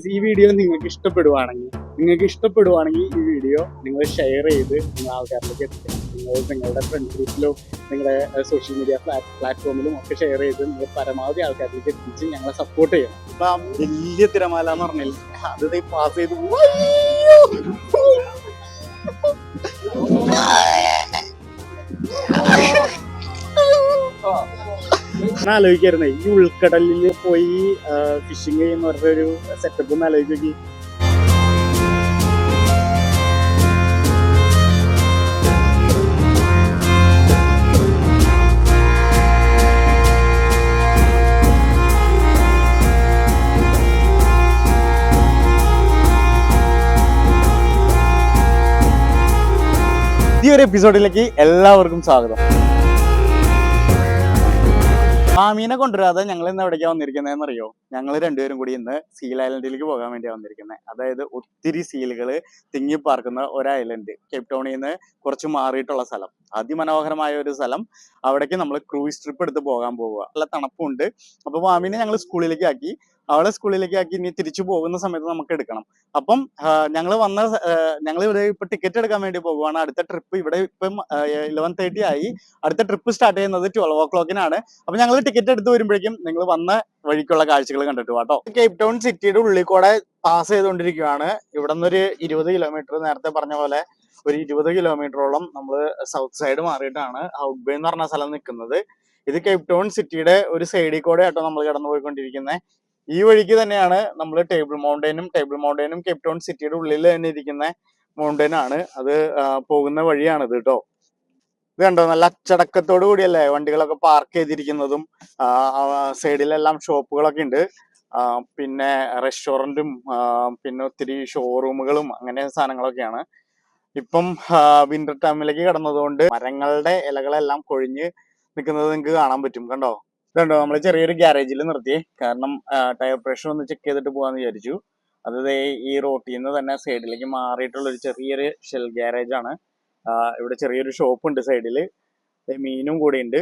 ഈ വീഡിയോ നിങ്ങൾക്ക് ഇഷ്ടപ്പെടുവാണെങ്കിൽ ഈ വീഡിയോ നിങ്ങൾ ഷെയർ ചെയ്ത് നിങ്ങൾ ആൾക്കാരിലേക്ക് എത്തിക്കണം. നിങ്ങളുടെ ഫ്രണ്ട് ഗ്രൂപ്പിലോ നിങ്ങളുടെ സോഷ്യൽ മീഡിയ പ്ലാറ്റ്ഫോമിലും ഒക്കെ ഷെയർ ചെയ്ത് നിങ്ങൾ പരമാവധി ആൾക്കാരിലേക്ക് എത്തിച്ച് ഞങ്ങളെ സപ്പോർട്ട് ചെയ്യണം. ഇപ്പൊ വലിയ തിരമാല എന്ന് പറഞ്ഞാൽ അത് പാസ് ചെയ്ത് ആലോചിക്കായിരുന്നേ ഈ ഉൾക്കടലിൽ പോയി ഫിഷിങ് ചെയ്യുന്നവരുടെ ഒരു സെറ്റപ്പ് ഒന്ന് ആലോചിച്ച് നോക്കി. ഈ ഒരു എപ്പിസോഡിലേക്ക് എല്ലാവർക്കും സ്വാഗതം. മാമീനെ കൊണ്ടുവരാതെ ഞങ്ങൾ ഇന്ന് എവിടേക്കാണ് വന്നിരിക്കുന്നതെന്ന് അറിയോ? ഞങ്ങൾ രണ്ടുപേരും കൂടി ഇന്ന് സീൽ ഐലൻഡിലേക്ക് പോകാൻ വേണ്ടിയാണ് വന്നിരിക്കുന്നത്. അതായത് ഒത്തിരി സീലുകൾ തിങ്ങിപ്പാർക്കുന്ന ഒരു ഐലൻഡ്, കേപ്പ് ടൗണിൽ നിന്ന് കുറച്ച് മാറിയിട്ടുള്ള സ്ഥലം, അതിമനോഹരമായ ഒരു സ്ഥലം. അവിടേക്ക് നമ്മൾ ക്രൂയിസ് ട്രിപ്പ് എടുത്ത് പോകാൻ പോവുക. നല്ല തണുപ്പുണ്ട്. അപ്പോൾ മാമീനെ ഞങ്ങൾ സ്കൂളിലേക്ക് ആക്കി, അവളെ സ്കൂളിലേക്ക് ആക്കി ഇനി തിരിച്ചു പോകുന്ന സമയത്ത് നമുക്ക് എടുക്കണം. അപ്പം ഞങ്ങൾ ഇവിടെ ഇപ്പൊ ടിക്കറ്റ് എടുക്കാൻ വേണ്ടി പോകുവാണ്. അടുത്ത ട്രിപ്പ് ഇവിടെ ഇപ്പം 11:30 ആയി. അടുത്ത ട്രിപ്പ് സ്റ്റാർട്ട് ചെയ്യുന്നത് 12 o'clock-നാണ്. അപ്പൊ ഞങ്ങൾ ടിക്കറ്റ് എടുത്ത് വരുമ്പോഴേക്കും നിങ്ങൾ വന്ന വഴിക്കുള്ള കാഴ്ചകൾ കണ്ടിട്ട് കേട്ടോ. കേപ്പ് ടൗൺ സിറ്റിയുടെ ഉള്ളിൽ കൂടെ പാസ് ചെയ്തുകൊണ്ടിരിക്കുകയാണ്. ഇവിടെ നിന്നൊരു 20 കിലോമീറ്റർ, നേരത്തെ പറഞ്ഞ പോലെ ഒരു 20 കിലോമീറ്ററോളം നമ്മൾ സൗത്ത് സൈഡ് മാറിയിട്ടാണ് ഔട്ട് ബേ എന്ന് പറഞ്ഞ സ്ഥലം നിൽക്കുന്നത്. ഇത് കേപ്പ് ടൗൺ സിറ്റിയുടെ ഒരു സൈഡിൽ കൂടെ ആട്ടോ നമ്മൾ കടന്നു പോയിക്കൊണ്ടിരിക്കുന്നത്. ഈ വഴിക്ക് തന്നെയാണ് നമ്മൾ ടേബിൾ മൗണ്ടനും കേപ്പ് ടൗൺ സിറ്റിയുടെ ഉള്ളിൽ തന്നെ ഇരിക്കുന്ന മൗണ്ടൻ ആണ്. അത് പോകുന്ന വഴിയാണിത് കേട്ടോ. ഇത് കണ്ടോ, നല്ല അച്ചടക്കത്തോടു കൂടിയല്ലേ വണ്ടികളൊക്കെ പാർക്ക് ചെയ്തിരിക്കുന്നതും. സൈഡിലെല്ലാം ഷോപ്പുകളൊക്കെ ഉണ്ട്, പിന്നെ റെസ്റ്റോറൻറ്റും പിന്നെ ഒത്തിരി ഷോറൂമുകളും അങ്ങനെ സാധനങ്ങളൊക്കെയാണ്. ഇപ്പം വിന്റർ ടൈമിലേക്ക് കടന്നതുകൊണ്ട് മരങ്ങളുടെ ഇലകളെല്ലാം കൊഴിഞ്ഞ് നിൽക്കുന്നത് നിങ്ങൾക്ക് കാണാൻ പറ്റും. കണ്ടോ, ഇതുണ്ടോ, നമ്മൾ ചെറിയൊരു ഗ്യാരേജിൽ നിർത്തി. കാരണം ടയർ പ്രഷർ ഒന്ന് ചെക്ക് ചെയ്തിട്ട് പോകാന്ന് വിചാരിച്ചു. അത് ഈ റോട്ടിൽ നിന്ന് തന്നെ സൈഡിലേക്ക് മാറിയിട്ടുള്ള ഒരു ചെറിയൊരു ഷെൽ ഗ്യാരേജ് ആണ്. ഇവിടെ ചെറിയൊരു ഷോപ്പ് ഉണ്ട് സൈഡിൽ, മീനും കൂടി ഉണ്ട്.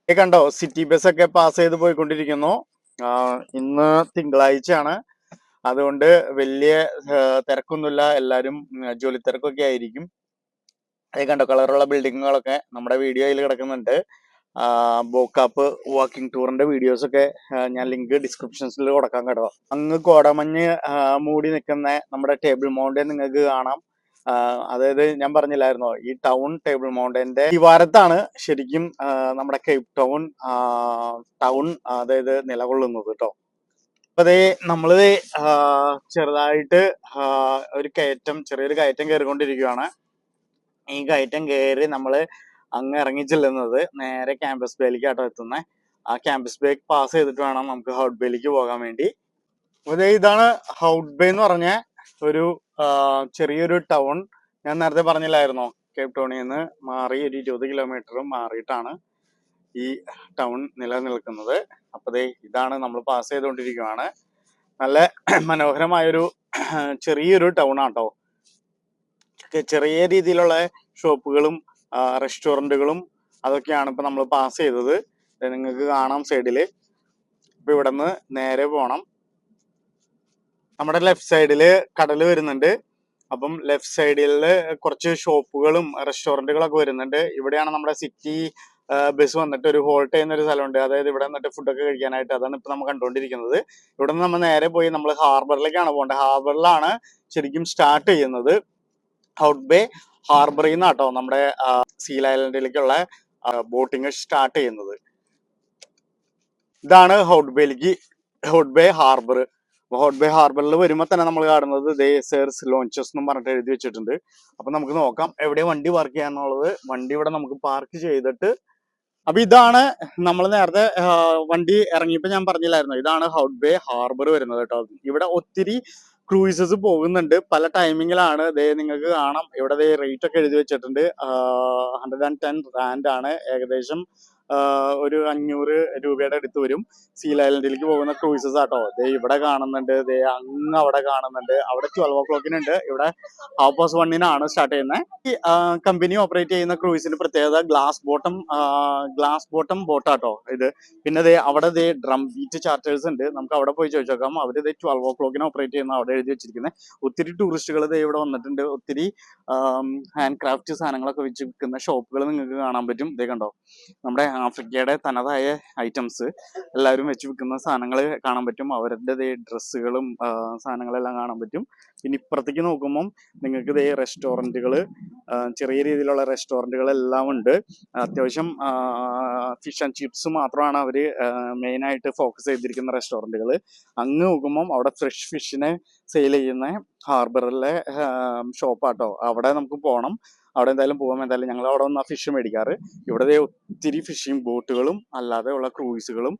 കണ്ടോ, സിറ്റി ബസ് ഒക്കെ പാസ് ചെയ്ത് പോയിക്കൊണ്ടിരിക്കുന്നു. ഇന്ന് തിങ്കളാഴ്ചയാണ്, അതുകൊണ്ട് വലിയ തിരക്കൊന്നുമില്ല. എല്ലാവരും ജോലി തിരക്കൊക്കെ ആയിരിക്കും. അത് കണ്ടോ, കളറുള്ള ബിൽഡിങ്ങുകളൊക്കെ നമ്മുടെ വീഡിയോയിൽ കിടക്കുന്നുണ്ട്. ബോക്കാപ്പ് വാക്കിംഗ് ടൂറിന്റെ വീഡിയോസ് ഒക്കെ ഞാൻ ലിങ്ക് ഡിസ്ക്രിപ്ഷൻസിൽ കൊടുക്കാൻ കേട്ടോ. അങ്ങ് കോടമഞ്ഞ് മൂടി നിൽക്കുന്ന നമ്മുടെ ടേബിൾ മൗണ്ടൻ നിങ്ങൾക്ക് കാണാം. അതായത് ഞാൻ പറഞ്ഞില്ലായിരുന്നോ, ഈ ടേബിൾ മൗണ്ടന്റെ ദിവാരത്താണ് ശരിക്കും നമ്മുടെ കേപ്പ് ടൗൺ അതായത് നിലകൊള്ളുന്നത് കേട്ടോ. അപ്പൊ അതേ നമ്മള് ചെറുതായിട്ട് ചെറിയൊരു കയറ്റം കയറിക്കൊണ്ടിരിക്കുകയാണ്. ഈ കയറ്റം കയറി നമ്മള് അങ്ങ് ഇറങ്ങി ചെല്ലുന്നത് നേരെ ക്യാമ്പസ് ബേയിലേക്ക് ആട്ടോ എത്തുന്നത്. ആ ക്യാമ്പസ് ബേ പാസ് ചെയ്തിട്ട് വേണം നമുക്ക് ഹൗട്ട് ബേയിലേക്ക് പോകാൻ വേണ്ടി. അതെ, ഇതാണ് ഹൗട്ട് ബേ എന്ന് പറഞ്ഞ ഒരു ചെറിയൊരു ടൗൺ. ഞാൻ നേരത്തെ പറഞ്ഞില്ലായിരുന്നോ, കേപ്പ് ടൗണിൽ നിന്ന് മാറി ഒരു 20 കിലോമീറ്റർ മാറിയിട്ടാണ് ഈ ടൗൺ നിലനിൽക്കുന്നത്. അപ്പൊ ഇതാണ് നമ്മൾ പാസ് ചെയ്തുകൊണ്ടിരിക്കുകയാണ്. നല്ല മനോഹരമായൊരു ചെറിയൊരു ടൗൺ ആട്ടോ. ചെറിയ രീതിയിലുള്ള ഷോപ്പുകളും റെസ്റ്റോറൻറ്റുകളും അതൊക്കെയാണ് ഇപ്പൊ നമ്മൾ പാസ് ചെയ്തത്. നിങ്ങൾക്ക് കാണാം സൈഡില്. ഇപ്പൊ ഇവിടെ നിന്ന് നേരെ പോണം. നമ്മുടെ ലെഫ്റ്റ് സൈഡില് കടല് വരുന്നുണ്ട്. അപ്പം ലെഫ്റ്റ് സൈഡില് കുറച്ച് ഷോപ്പുകളും റെസ്റ്റോറൻറ്റുകളൊക്കെ വരുന്നുണ്ട്. ഇവിടെയാണ് നമ്മുടെ സിറ്റി ബസ് വന്നിട്ട് ഒരു ഹോൾട്ട് ചെയ്യുന്ന ഒരു സ്ഥലമുണ്ട്. അതായത് ഇവിടെ വന്നിട്ട് ഫുഡൊക്കെ കഴിക്കാനായിട്ട്. അതാണ് ഇപ്പൊ നമ്മൾ കണ്ടുകൊണ്ടിരിക്കുന്നത്. ഇവിടെ നിന്ന് നമ്മൾ നേരെ പോയി നമ്മൾ ഹാർബറിലേക്കാണ് പോകേണ്ടത്. ഹാർബറിലാണ് ശരിക്കും സ്റ്റാർട്ട് ചെയ്യുന്നത്. ഔട്ട് ബേ ഹാർബറിൽ നിന്നാട്ടോ നമ്മുടെ സീൽ ഐലൻഡിലേക്കുള്ള ബോട്ടിങ് സ്റ്റാർട്ട് ചെയ്യുന്നത്. ഇതാണ് out bay harbour. Out bay ഹാർബറിൽ വരുമ്പോൾ തന്നെ നമ്മൾ കാണുന്നത് സേർസ് ലോഞ്ചസ് എന്നും പറഞ്ഞിട്ട് എഴുതി വെച്ചിട്ടുണ്ട്. അപ്പൊ നമുക്ക് നോക്കാം എവിടെ വണ്ടി പാർക്ക് ചെയ്യാന്നുള്ളത്. വണ്ടി ഇവിടെ നമുക്ക് പാർക്ക് ചെയ്തിട്ട്, അപ്പൊ ഇതാണ് നമ്മൾ നേരത്തെ വണ്ടി ഇറങ്ങിയപ്പോ ഞാൻ പറഞ്ഞില്ലായിരുന്നു, ഇതാണ് ഔട്ട് ബേ ഹാർബർ വരുന്നത് കേട്ടോ. ഇവിടെ ഒത്തിരി ക്രൂയിസസ് പോകുന്നുണ്ട്. പല ടൈമിങ്ങിലാണ്. നിങ്ങൾക്ക് കാണാം ഇവിടെ റേറ്റ് ഒക്കെ എഴുതി വെച്ചിട്ടുണ്ട്. 110 rand ആണ് ഏകദേശം ഒരു 500 രൂപയുടെ അടുത്ത് വരും. സീൽ ഐലൻഡിലേക്ക് പോകുന്ന ക്രൂയിസസ് ആട്ടോ. ദേ ഇവിടെ കാണുന്നുണ്ട്, ദേ അങ്ങ് അവിടെ കാണുന്നുണ്ട്. അവിടെ 12 o'clockനുണ്ട്, ഇവിടെ 1:30 സ്റ്റാർട്ട് ചെയ്യുന്നത്. ഈ കമ്പനി ഓപ്പറേറ്റ് ചെയ്യുന്ന ക്രൂയിസിന്റെ പ്രത്യേകത ഗ്ലാസ് ബോട്ടം ബോട്ടാട്ടോ ഇത്. പിന്നെ ദേ അവിടെ ദേ ഡ്രം ബീറ്റ് ചാർട്ടേഴ്സ് ഉണ്ട്, നമുക്ക് അവിടെ പോയി ചോദിച്ചു നോക്കാം. അവര് ദേ 12 o'clockന് ഓപ്പറേറ്റ് ചെയ്യുന്ന അവിടെ എഴുതി വെച്ചിരിക്കുന്നത്. ഒത്തിരി ടൂറിസ്റ്റുകൾ ദേ ഇവിടെ വന്നിട്ടുണ്ട്. ഒത്തിരി ഹാൻഡ് ക്രാഫ്റ്റ് സാധനങ്ങളൊക്കെ വെച്ച് വിൽക്കുന്ന ഷോപ്പുകൾ നിങ്ങൾക്ക് കാണാൻ പറ്റും. ഇതേ കണ്ടോ, നമ്മുടെ ആഫ്രിക്കയുടെ തനതായ ഐറ്റംസ് എല്ലാവരും വെച്ച് വിൽക്കുന്ന സാധനങ്ങൾ കാണാൻ പറ്റും. അവരുടെ ഡ്രസ്സുകളും സാധനങ്ങളെല്ലാം കാണാൻ പറ്റും. പിന്നെ ഇപ്പുറത്തേക്ക് നോക്കുമ്പം നിങ്ങൾക്ക് ഇതേ റെസ്റ്റോറൻറ്റുകൾ, ചെറിയ രീതിയിലുള്ള റെസ്റ്റോറൻറ്റുകളെല്ലാം ഉണ്ട്. അത്യാവശ്യം ഫിഷ് ആൻഡ് ചിപ്സ് മാത്രമാണ് അവർ മെയിനായിട്ട് ഫോക്കസ് ചെയ്തിരിക്കുന്ന റെസ്റ്റോറൻറ്റുകൾ. അങ്ങ് നോക്കുമ്പം അവിടെ ഫ്രഷ് ഫിഷിനെ സെയിൽ ചെയ്യുന്ന ഹാർബറിലെ ഷോപ്പാട്ടോ. അവിടെ നമുക്ക് പോകണം. അവിടെ എന്തായാലും പോകാം. എന്തായാലും ഞങ്ങൾ അവിടെ വന്ന് ആ ഫിഷ് മേടിക്കാറ്. ഇവിടെ ഒത്തിരി ഫിഷിംഗ് ബോട്ടുകളും അല്ലാതെ ഉള്ള ക്രൂയിസുകളും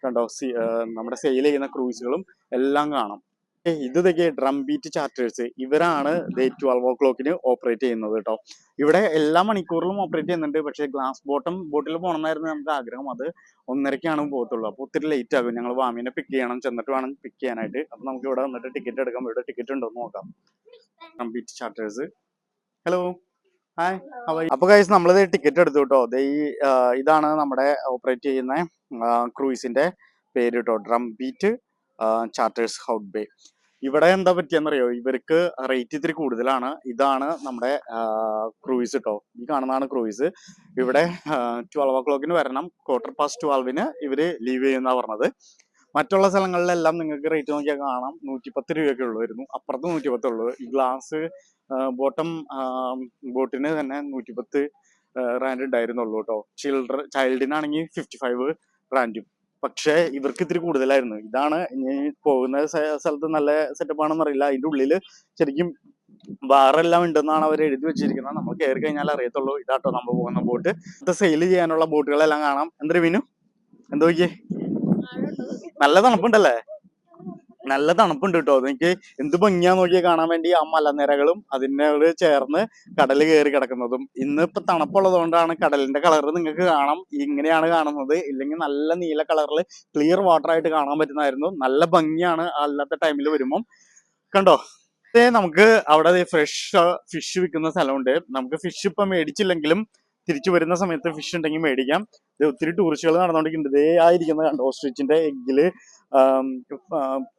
കണ്ടോ, നമ്മുടെ സെയിൽ ചെയ്യുന്ന ക്രൂയിസുകളും എല്ലാം കാണാം. ഇതൊക്കെ ഡ്രം ബീറ്റ് ചാർട്ടേഴ്സ്, ഇവരാണ് 12 o'clockന് ഓപ്പറേറ്റ് ചെയ്യുന്നത് കേട്ടോ. ഇവിടെ എല്ലാ മണിക്കൂറിലും ഓപ്പറേറ്റ് ചെയ്യുന്നുണ്ട്. പക്ഷേ ഗ്ലാസ് ബോട്ടിൽ പോകണമെന്നായിരുന്നു നമുക്ക് ആഗ്രഹം. അത് 1:30ക്കാണ് പോകത്തുള്ളൂ. അപ്പോൾ ഒത്തിരി ലേറ്റ് ആകും. ഞങ്ങൾ വാമിനെ പിക്ക് ചെയ്യണം, ചെന്നിട്ട് വേണം പിക്ക് ചെയ്യാനായിട്ട്. അപ്പോൾ നമുക്ക് ഇവിടെ വന്നിട്ട് ടിക്കറ്റ് എടുക്കാം. ഇവിടെ ടിക്കറ്റ് ഉണ്ടോ എന്ന് നോക്കാം. Drum beat charters. Hello, hi. അപ്പൊ ഗൈസ്, നമ്മളിത് ടിക്കറ്റ് എടുത്തു കേട്ടോ. ഇതാണ് നമ്മുടെ ഓപ്പറേറ്റ് ചെയ്യുന്ന ക്രൂയിസിന്റെ പേര് കേട്ടോ, drum beat charters out bay. ഇവിടെ എന്താ പറ്റിയെന്നറിയോ, ഇവർക്ക് റേറ്റ് ഇത്തിരി കൂടുതലാണ്. ഇതാണ് നമ്മുടെ ക്രൂയിസ് കേട്ടോ. ഈ കാണുന്നതാണ് ക്രൂയിസ്. ഇവിടെ 12 o'clockന് വരണം, 12:15 ഇവര് ലീവ് ചെയ്യുന്ന പറഞ്ഞത്. മറ്റുള്ള സ്ഥലങ്ങളിലെല്ലാം നിങ്ങൾക്ക് റേറ്റ് നോക്കിയാൽ കാണാം 110 രൂപയൊക്കെ ഉള്ളായിരുന്നു. അപ്പുറത്ത് 110 ഉള്ളൂ. ഈ ഗ്ലാസ് ബോട്ടം ബോട്ടിന് തന്നെ 110 റാൻഡ് ഉണ്ടായിരുന്നുള്ളൂ കേട്ടോ. ചൈൽഡിനാണെങ്കിൽ 55 റാൻഡും. പക്ഷേ ഇവർക്ക് ഇത്തിരി കൂടുതലായിരുന്നു. ഇതാണ് ഇനി പോകുന്ന സ്ഥലത്ത് നല്ല സെറ്റപ്പ് ആണെന്ന് അറിയില്ല. അതിൻ്റെ ഉള്ളില് ശരിക്കും ബാറെല്ലാം ഉണ്ടെന്നാണ് അവർ എഴുതി വെച്ചിരിക്കുന്നത്. നമ്മൾ കയറി കഴിഞ്ഞാൽ അറിയത്തുള്ളൂ. ഇതാട്ടോ നമ്മൾ പോകുന്ന ബോട്ട്. ഇത് സെയിൽ ചെയ്യാനുള്ള ബോട്ടുകളെല്ലാം കാണാം. എന്തൊരു മീനു, എന്തോ നല്ല തണുപ്പുണ്ടല്ലേ, നല്ല തണുപ്പുണ്ട് കേട്ടോ. എനിക്ക് എന്ത് ഭംഗിയാ നോക്കിയാൽ കാണാൻ വേണ്ടി. ആ മലനിരകളും അതിനോട് ചേർന്ന് കടൽ കയറി കിടക്കുന്നതും. ഇന്നിപ്പോ തണുപ്പുള്ളത് കൊണ്ടാണ് കടലിന്റെ കളർ നിങ്ങൾക്ക് കാണാം, ഇങ്ങനെയാണ് കാണുന്നത്. ഇല്ലെങ്കിൽ നല്ല നീല കളറിൽ ക്ലിയർ വാട്ടർ ആയിട്ട് കാണാൻ പറ്റുന്നതായിരുന്നു. നല്ല ഭംഗിയാണ് അല്ലാത്ത ടൈമിൽ വരുമ്പം. കണ്ടോ, നമുക്ക് അവിടെ ഫ്രഷ് ഫിഷ് വിൽക്കുന്ന സ്ഥലമുണ്ട്. നമുക്ക് ഫിഷ് ഇപ്പൊ മേടിച്ചില്ലെങ്കിലും തിരിച്ചു വരുന്ന സമയത്ത് ഫിഷ് ഉണ്ടെങ്കിൽ മേടിക്കാം. ഒത്തിരി ടൂറിസ്റ്റുകൾ നടന്നുകൊണ്ടിരിക്കുന്നുണ്ട്. ആയിരിക്കുന്നത് കണ്ടോ, ഓസ്ട്രിച്ചിന്റെ എഗ്ഗില്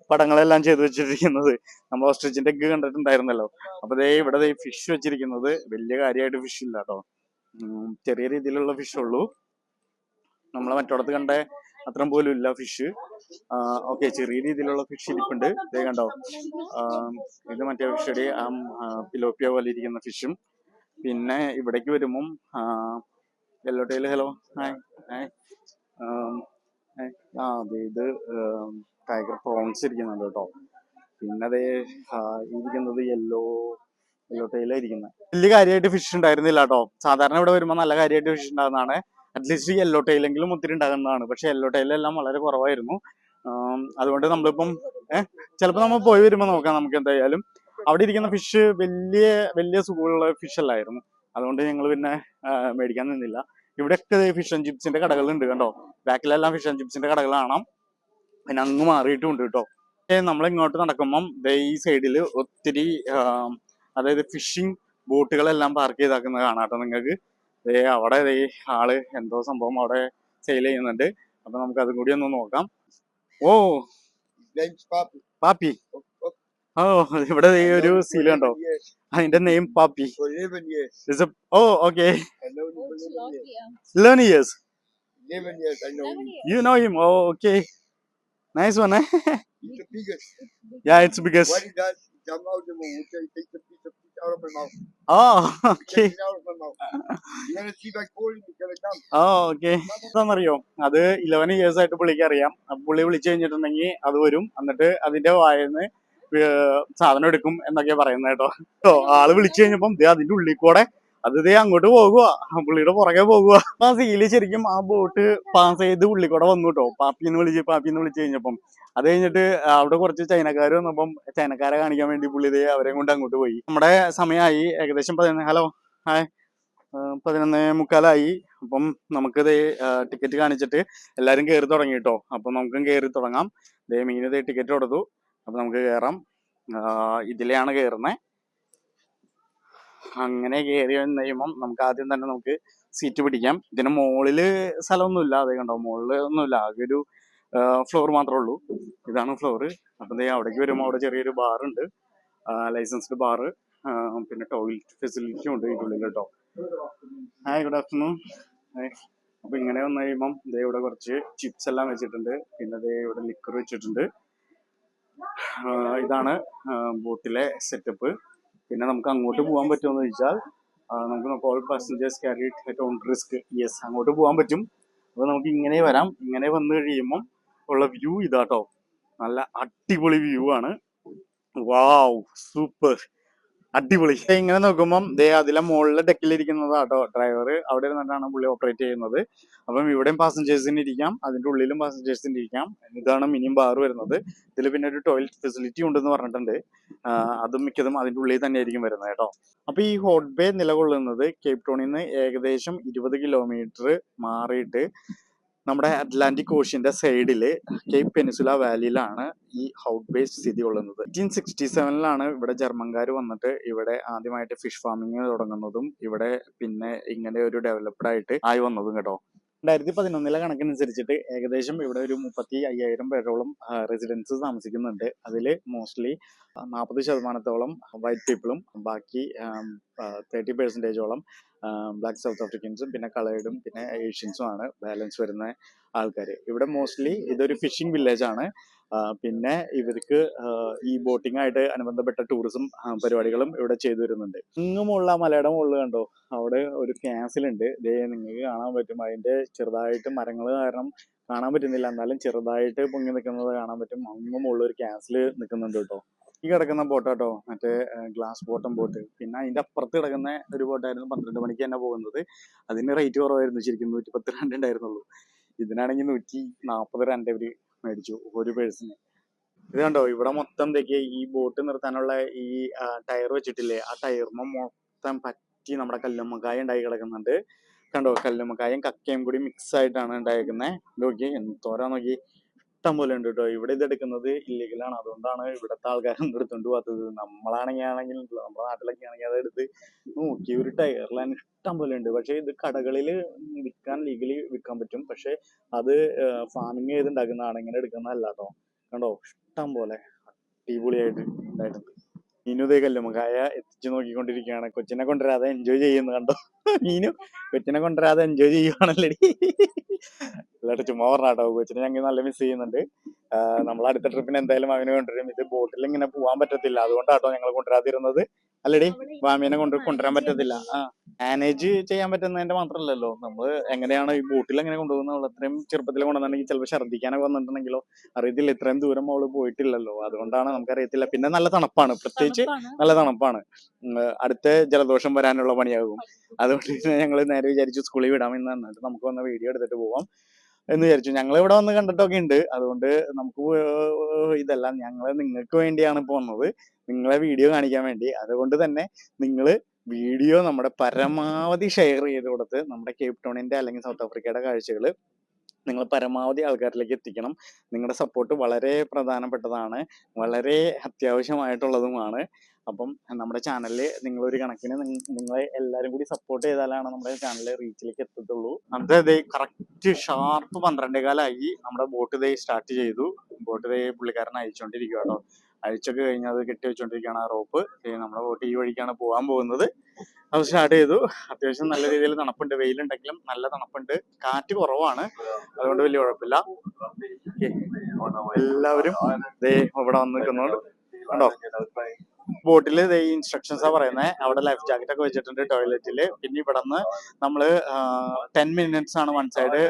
പടങ്ങളെല്ലാം ചെയ്തു വെച്ചിരിക്കുന്നത്. നമ്മൾ ഓസ്ട്രിച്ചിന്റെ എഗ്ഗ് കണ്ടിട്ടുണ്ടായിരുന്നല്ലോ. അപ്പൊ ഇവിടെ ഫിഷ് വെച്ചിരിക്കുന്നത്. വലിയ കാര്യമായിട്ട് ഫിഷ് ഇല്ല കേട്ടോ, ചെറിയ രീതിയിലുള്ള ഫിഷ് ഉള്ളൂ. നമ്മളെ മറ്റോടത്ത് കണ്ട അത്രയും പോലും ഇല്ല ഫിഷ്. ഓക്കെ, ചെറിയ രീതിയിലുള്ള ഫിഷ് ഇരിപ്പുണ്ട്. ഇതേ കണ്ടോ, ഇത് മറ്റേ ഫിഷ്, പിലോപ്പിയ പോലെ ഇരിക്കുന്ന ഫിഷും. പിന്നെ ഇവിടേക്ക് വരുമ്പം yellow tail, hello, hi hi. ഇത് ടൈഗർ പ്രോൺസ് ഇരിക്കുന്നുണ്ട് കേട്ടോ. പിന്നെ അതേ ഇരിക്കുന്നത് യെല്ലോ ടൈലായിരിക്കുന്നത്. വലിയ കാര്യമായിട്ട് ഫിഷ് ഉണ്ടായിരുന്നില്ല കേട്ടോ. സാധാരണ ഇവിടെ വരുമ്പോൾ നല്ല കാര്യമായിട്ട് ഫിഷ് ഉണ്ടാകുന്നതാണ്. അറ്റ്ലീസ്റ്റ് യെല്ലോ ടൈലെങ്കിലും ഒത്തിരി ഉണ്ടാകുന്നതാണ്. പക്ഷെ യെല്ലോ ടൈലെല്ലാം വളരെ കുറവായിരുന്നു. അതുകൊണ്ട് നമ്മളിപ്പം ചിലപ്പോൾ നമ്മൾ പോയി വരുമ്പോൾ നോക്കാം നമുക്ക്. എന്തായാലും അവിടെ ഇരിക്കുന്ന ഫിഷ് വലിയ സുഖമുള്ള ഫിഷ് അല്ലായിരുന്നു. അതുകൊണ്ട് ഞങ്ങൾ പിന്നെ മേടിക്കാൻ നിന്നില്ല. ഇവിടെയൊക്കെ ഫിഷ് ആൻഡ് ചിപ്സിന്റെ കടകളുണ്ട് കണ്ടോ. ബാക്കിലെല്ലാം ഫിഷ് ആൻഡ് ചിപ്സിന്റെ കടകൾ കാണാം. പിന്നെ അങ്ങ് മാറിയിട്ടുണ്ട് കേട്ടോ. നമ്മൾ ഇങ്ങോട്ട് നടക്കുമ്പം ഈ സൈഡിൽ ഒത്തിരി അതായത് ഫിഷിംഗ് ബോട്ടുകളെല്ലാം പാർക്ക് ചെയ്താക്കുന്നത് കാണാട്ടോ നിങ്ങൾക്ക്. അവിടെ ആള് എന്തോ സംഭവം അവിടെ സെയിൽ ചെയ്യുന്നുണ്ട്. അപ്പൊ നമുക്ക് അതും കൂടി ഒന്ന് നോക്കാം. ഓ, പാപ്പി. ഓ, ഇവിടെ ഒരു സീൽ കണ്ടോ, അതിന്റെ നെയിം പാപ്പി. Oh, okay. 11 years. You know him? Oh, okay. Nice one, eh? It's the biggest. Yeah, it's biggest. What he does, he jump out of the water, he takes a piece of fish out of my mouth. Oh, okay. Takes it out of my mouth. You're gonna see if I call him, he's gonna come. Oh, okay. എന്താണെന്നറിയോ, അത് 11 years ആയിട്ട് പുള്ളിക്ക് അറിയാം. പുള്ളി വിളിച്ചു കഴിഞ്ഞിട്ടുണ്ടെങ്കിൽ അത് വരും. എന്നിട്ട് അതിന്റെ വായന്ന് സാധനം എടുക്കും എന്നൊക്കെയാ പറയുന്നത് കേട്ടോ. ആള് വിളിച്ചു കഴിഞ്ഞപ്പം അതിന്റെ ഉള്ളിൽ കൂടെ അത് അങ്ങോട്ട് പോകുക, പുള്ളിയുടെ പുറകെ പോകുക. ആ സീല് ശരിക്കും ആ ബോട്ട് പാസ് ചെയ്ത് ഉള്ളിൽ കൂടെ വന്നു കേട്ടോ. പാപ്പിന്ന് വിളിച്ചു കഴിഞ്ഞപ്പം. അത് കഴിഞ്ഞിട്ട് അവിടെ കുറച്ച് ചൈനക്കാർ വന്നപ്പം ചൈനക്കാരെ കാണിക്കാൻ വേണ്ടി പുള്ളി അവരെ കൊണ്ട് അങ്ങോട്ട് പോയി. നമ്മുടെ സമയമായി ഏകദേശം 11. Hello, hi. 11:45 അപ്പം നമുക്കിത് ടിക്കറ്റ് കാണിച്ചിട്ട് എല്ലാവരും കയറി തുടങ്ങി കേട്ടോ. അപ്പം നമുക്കും കയറി തുടങ്ങാം. മീന് ടിക്കറ്റ് കൊടുത്തു. അപ്പം നമുക്ക് കയറാം. ഇതിലെയാണ് കയറുന്നത്. അങ്ങനെ കയറി വന്നു കഴിയുമ്പം നമുക്ക് ആദ്യം തന്നെ നമുക്ക് സീറ്റ് പിടിക്കാം. ഇതിന് മുകളിൽ സ്ഥലമൊന്നുമില്ല. അത് കണ്ടോ, മുകളിൽ ഒന്നുമില്ല, ആകെ ഒരു ഫ്ലോർ മാത്രമേ ഉള്ളൂ. ഇതാണ് ഫ്ലോറ്. അപ്പം അവിടേക്ക് വരുമ്പോൾ അവിടെ ചെറിയൊരു ബാറുണ്ട്, ലൈസൻസ്ഡ് ബാറ്. പിന്നെ ടോയ്ലറ്റ് ഫെസിലിറ്റിയും ഉണ്ട് ഇതിനുള്ളിൽ കേട്ടോ. Hi, good afternoon. അപ്പൊ ഇങ്ങനെ വന്നു കഴിയുമ്പം ഇവിടെ കുറച്ച് ചിപ്സ് എല്ലാം വെച്ചിട്ടുണ്ട്. പിന്നെ ഇവിടെ ലിക്കർ വെച്ചിട്ടുണ്ട്. ഇതാണ് ബോട്ടിലെ സെറ്റപ്പ്. പിന്നെ നമുക്ക് അങ്ങോട്ട് പോകാൻ പറ്റുമെന്ന് ചോദിച്ചാൽ നമുക്ക് നോക്കാം. All passengers carry at on risk. Yes, അങ്ങോട്ട് പോകാൻ പറ്റും. അപ്പൊ നമുക്ക് ഇങ്ങനെ വരാം. ഇങ്ങനെ വന്നു കഴിയുമ്പം ഉള്ള വ്യൂ ഇതാട്ടോ. നല്ല അടിപൊളി വ്യൂ ആണ്. വാവ്, സൂപ്പർ, അടിപൊളി. ഇങ്ങനെ നോക്കുമ്പം അതിലെ മുകളിലെ ഡെക്കിലിരിക്കുന്നതാട്ടോ ഡ്രൈവർ. അവിടെ ഇരുന്നിട്ടാണ് പുള്ളി ഓപ്പറേറ്റ് ചെയ്യുന്നത്. അപ്പം ഇവിടെയും പാസഞ്ചേഴ്സിന് ഇരിക്കാം, അതിന്റെ ഉള്ളിലും പാസഞ്ചേഴ്സിന് ഇരിക്കാം. ഇതാണ് മിനി ബാർ വരുന്നത്. ഇതിൽ പിന്നെ ഒരു ടോയ്ലറ്റ് ഫെസിലിറ്റി ഉണ്ടെന്ന് പറഞ്ഞിട്ടുണ്ട്. അതും മിക്കതും അതിന്റെ ഉള്ളിൽ തന്നെ ആയിരിക്കും വരുന്നത് കേട്ടോ. അപ്പൊ ഈ ഹോട്ട് ബേ നിലകൊള്ളുന്നത് കേപ്പ് ടൗണിൽ നിന്ന് ഏകദേശം 20 കിലോമീറ്റർ മാറിയിട്ട് നമ്മുടെ അറ്റ്ലാന്റിക് ഓഷ്യന്റെ സൈഡില് കേപ്പ് പെനിസുല വാലിയിലാണ് ഈ ഹൗട്ട് ബേ സ്ഥിതി കൊള്ളുന്നത്. 1867 ഇവിടെ ജർമ്മൻകാർ വന്നിട്ട് ഇവിടെ ആദ്യമായിട്ട് ഫിഷ് ഫാമിങ് തുടങ്ങുന്നതും ഇവിടെ പിന്നെ ഇങ്ങനെ ഒരു ഡെവലപ്ഡ് ആയിട്ട് ആയി വന്നതും കേട്ടോ. 2011 കണക്കനുസരിച്ചിട്ട് ഏകദേശം ഇവിടെ ഒരു 35,000 പേരോളം റെസിഡൻസ് താമസിക്കുന്നുണ്ട്. അതിൽ മോസ്റ്റ്ലി 40% വൈറ്റ് പീപ്പിളും ബാക്കി 30% ബ്ലാക്ക് സൗത്ത് ആഫ്രിക്കൻസും പിന്നെ കളേർഡും പിന്നെ ഏഷ്യൻസും ആണ് ബാലൻസ് വരുന്ന ആൾക്കാർ. ഇവിടെ മോസ്റ്റ്ലി ഇതൊരു ഫിഷിംഗ് വില്ലേജ് ആണ്. പിന്നെ ഇവർക്ക് ഈ ബോട്ടിംഗ് ആയിട്ട് അനുബന്ധപ്പെട്ട ടൂറിസം പരിപാടികളും ഇവിടെ ചെയ്തു വരുന്നുണ്ട്. ഇങ്ങുമുള്ള മലയുടെ മുകളിൽ കണ്ടോ, അവിടെ ഒരു ക്യാസിലുണ്ട്. നിങ്ങൾക്ക് കാണാൻ പറ്റും. അതിന്റെ ചെറുതായിട്ട് മരങ്ങൾ കാരണം കാണാൻ പറ്റുന്നില്ല, എന്നാലും ചെറുതായിട്ട് പൊങ്ങി നിൽക്കുന്നത് കാണാൻ പറ്റും. അങ്ങുമുള്ള ഒരു ക്യാസിൽ നിൽക്കുന്നുണ്ട് കേട്ടോ. ഈ കിടക്കുന്ന ബോട്ടാട്ടോ മറ്റേ ഗ്ലാസ് ബോട്ടം ബോട്ട്. പിന്നെ അതിന്റെ അപ്പുറത്ത് കിടക്കുന്ന ഒരു ബോട്ടായിരുന്നു 12 മണിക്ക് തന്നെ പോകുന്നത്. അതിന് റേറ്റ് കുറവായിരുന്നു, ശരിക്കും 110 രൂപ ഉണ്ടായിരുന്നുള്ളൂ. ഇതിനാണെങ്കിൽ 140 രൂപ അവര് മേടിച്ചു ഒരു പേഴ്സണ്. ഇത് കണ്ടോ, ഇവിടെ മൊത്തം ഈ ബോട്ട് നിർത്താനുള്ള ഈ ടയർ വെച്ചിട്ടില്ലേ, ആ ടയർമ മൊത്തം പറ്റി നമ്മുടെ കല്ലുമ്മക്കായ ഉണ്ടായി കിടക്കുന്നുണ്ട്. കണ്ടോ, കല്ലുമ്മക്കായും കക്കയും കൂടി മിക്സ് ആയിട്ടാണ് ഉണ്ടായിരിക്കുന്നത്. നോക്കി എന്തോരാ നോക്കി, ഇഷ്ടം പോലെ ഉണ്ട് കേട്ടോ. ഇവിടെ ഇത് എടുക്കുന്നത് ഇല്ലീഗലാണ്, അതുകൊണ്ടാണ് ഇവിടുത്തെ ആൾക്കാരൊന്നും എടുത്തോണ്ട് പോകാത്തത്. നമ്മളാണെങ്കിൽ നമ്മുടെ നാട്ടിലൊക്കെ ആണെങ്കിൽ അതെടുത്ത് നോക്കി ഒരു ടയറിലാണ് ഇഷ്ടം പോലെ ഉണ്ട്. പക്ഷെ ഇത് കടകളിൽ വിൽക്കാൻ ലീഗലി വിൽക്കാൻ പറ്റും. പക്ഷെ അത് ഫാമിങ് ചെയ്ത് ഉണ്ടാക്കുന്നതാണ്, ഇങ്ങനെ എടുക്കുന്നതല്ല കേട്ടോ. കണ്ടോ, ഇഷ്ടം പോലെ അടിപൊളിയായിട്ട് ഉണ്ടായിട്ടുണ്ട്. മീനു ഇതേ കല്ലുമ്മക്കായ എത്തിച്ചു നോക്കിക്കൊണ്ടിരിക്കുകയാണ്. കൊച്ചിനെ കൊണ്ടുവരാതെ എൻജോയ് ചെയ്യുന്നു കണ്ടോ. മീനു കൊച്ചിനെ കൊണ്ടുവരാതെ എൻജോയ് ചെയ്യുവാണല്ലേ. എല്ലാവരും ചുമ്മാ പറഞ്ഞാട്ടോ. കൊച്ചിനെ ഞങ്ങൾ നല്ല മിസ് ചെയ്യുന്നുണ്ട്. നമ്മൾ അടുത്ത ട്രിപ്പിന് എന്തായാലും അവനെ കൊണ്ടുവരും. ഇത് ബോട്ടിൽ ഇങ്ങനെ പോകാൻ പറ്റത്തില്ല, അതുകൊണ്ടാട്ടോ ഞങ്ങൾ കൊണ്ടുവരാതിരുന്നത്. അല്ലടി, വാമീനെ കൊണ്ടുവരാൻ പറ്റത്തില്ല. മാനേജ് ചെയ്യാൻ പറ്റുന്നതിന്റെ മാത്രമല്ലല്ലോ, നമ്മൾ എങ്ങനെയാണ് ഈ ബോട്ടിൽ എങ്ങനെ കൊണ്ടുപോകുന്നത്. അത്രയും ചെറുപ്പത്തിൽ കൊണ്ടുവന്നിട്ടുണ്ടെങ്കിൽ ചിലപ്പോൾ ഛർദ്ദിക്കാനൊക്കെ വന്നിട്ടുണ്ടെങ്കിലോ അറിയത്തില്ല. ഇത്രയും ദൂരം അവള് പോയിട്ടില്ലല്ലോ, അതുകൊണ്ടാണ് നമുക്കറിയത്തില്ല. പിന്നെ നല്ല തണുപ്പാണ്, പ്രത്യേകിച്ച് നല്ല തണുപ്പാണ്. അടുത്ത ജലദോഷം വരാനുള്ള പണിയാകും. അതുകൊണ്ട് ഞങ്ങൾ നേരെ വിചാരിച്ചു സ്കൂളിൽ വിടാമെന്ന്. എന്നിട്ട് നമുക്ക് വന്ന് വീഡിയോ എടുത്തിട്ട് പോവാം എന്ന് വിചാരിച്ചു. ഞങ്ങൾ ഇവിടെ വന്ന് കണ്ടിട്ടൊക്കെ ഉണ്ട്. അതുകൊണ്ട് നമുക്ക് ഇതെല്ലാം ഞങ്ങൾ നിങ്ങൾക്ക് വേണ്ടിയാണ് ഇപ്പോൾ വന്നത്, നിങ്ങളെ വീഡിയോ കാണിക്കാൻ വേണ്ടി. അതുകൊണ്ട് തന്നെ നിങ്ങൾ വീഡിയോ നമ്മുടെ പരമാവധി ഷെയർ ചെയ്ത് കൊടുത്ത് നമ്മുടെ കേപ്പ് ടൗണിന്റെ അല്ലെങ്കിൽ സൗത്ത് ആഫ്രിക്കയുടെ കാഴ്ചകൾ നിങ്ങൾ പരമാവധി ആൾക്കാരിലേക്ക് എത്തിക്കണം. നിങ്ങളുടെ സപ്പോർട്ട് വളരെ പ്രധാനപ്പെട്ടതാണ്, വളരെ അത്യാവശ്യമായിട്ടുള്ളതുമാണ്. അപ്പം നമ്മുടെ ചാനലിൽ നിങ്ങളൊരു കണക്കിന് നിങ്ങളെ എല്ലാവരും കൂടി സപ്പോർട്ട് ചെയ്താലാണ് നമ്മുടെ ചാനൽ റീച്ചിലേക്ക് എത്തത്തുള്ളൂ. അതെ, കറക്റ്റ് ഷാർപ്പ് 12:15 നമ്മുടെ ബോട്ട് സ്റ്റാർട്ട് ചെയ്തു. ബോട്ട് പുള്ളിക്കാരൻ അയച്ചുകൊണ്ടിരിക്കുക കേട്ടോ. അഴിച്ചൊക്കെ കഴിഞ്ഞ് അത് കെട്ടി വെച്ചോണ്ടിരിക്കുകയാണ് ആ റോപ്പ്. നമ്മുടെ ബോട്ട് ഈ വഴിക്കാണ് പോകാൻ പോകുന്നത്. അത് സ്റ്റാർട്ട് ചെയ്തു. അത്യാവശ്യം നല്ല രീതിയിൽ തണുപ്പുണ്ട്, വെയിലുണ്ടെങ്കിലും നല്ല തണുപ്പുണ്ട്. കാറ്റ് കുറവാണ്, അതുകൊണ്ട് വലിയ കുഴപ്പമില്ല. എല്ലാവരും ഇവിടെ വന്ന് നിൽക്കുന്നുണ്ട് കണ്ടോ. ബോട്ടിൽ ഈ ഇൻസ്ട്രക്ഷൻസാ പറയുന്നത്. അവിടെ ലൈഫ് ജാക്കറ്റ് ഒക്കെ വെച്ചിട്ടുണ്ട് ടോയ്ലറ്റില്. പിന്നെ ഇവിടെ നിന്ന് നമ്മള് 10 minutes ആണ് വൺ സൈഡ്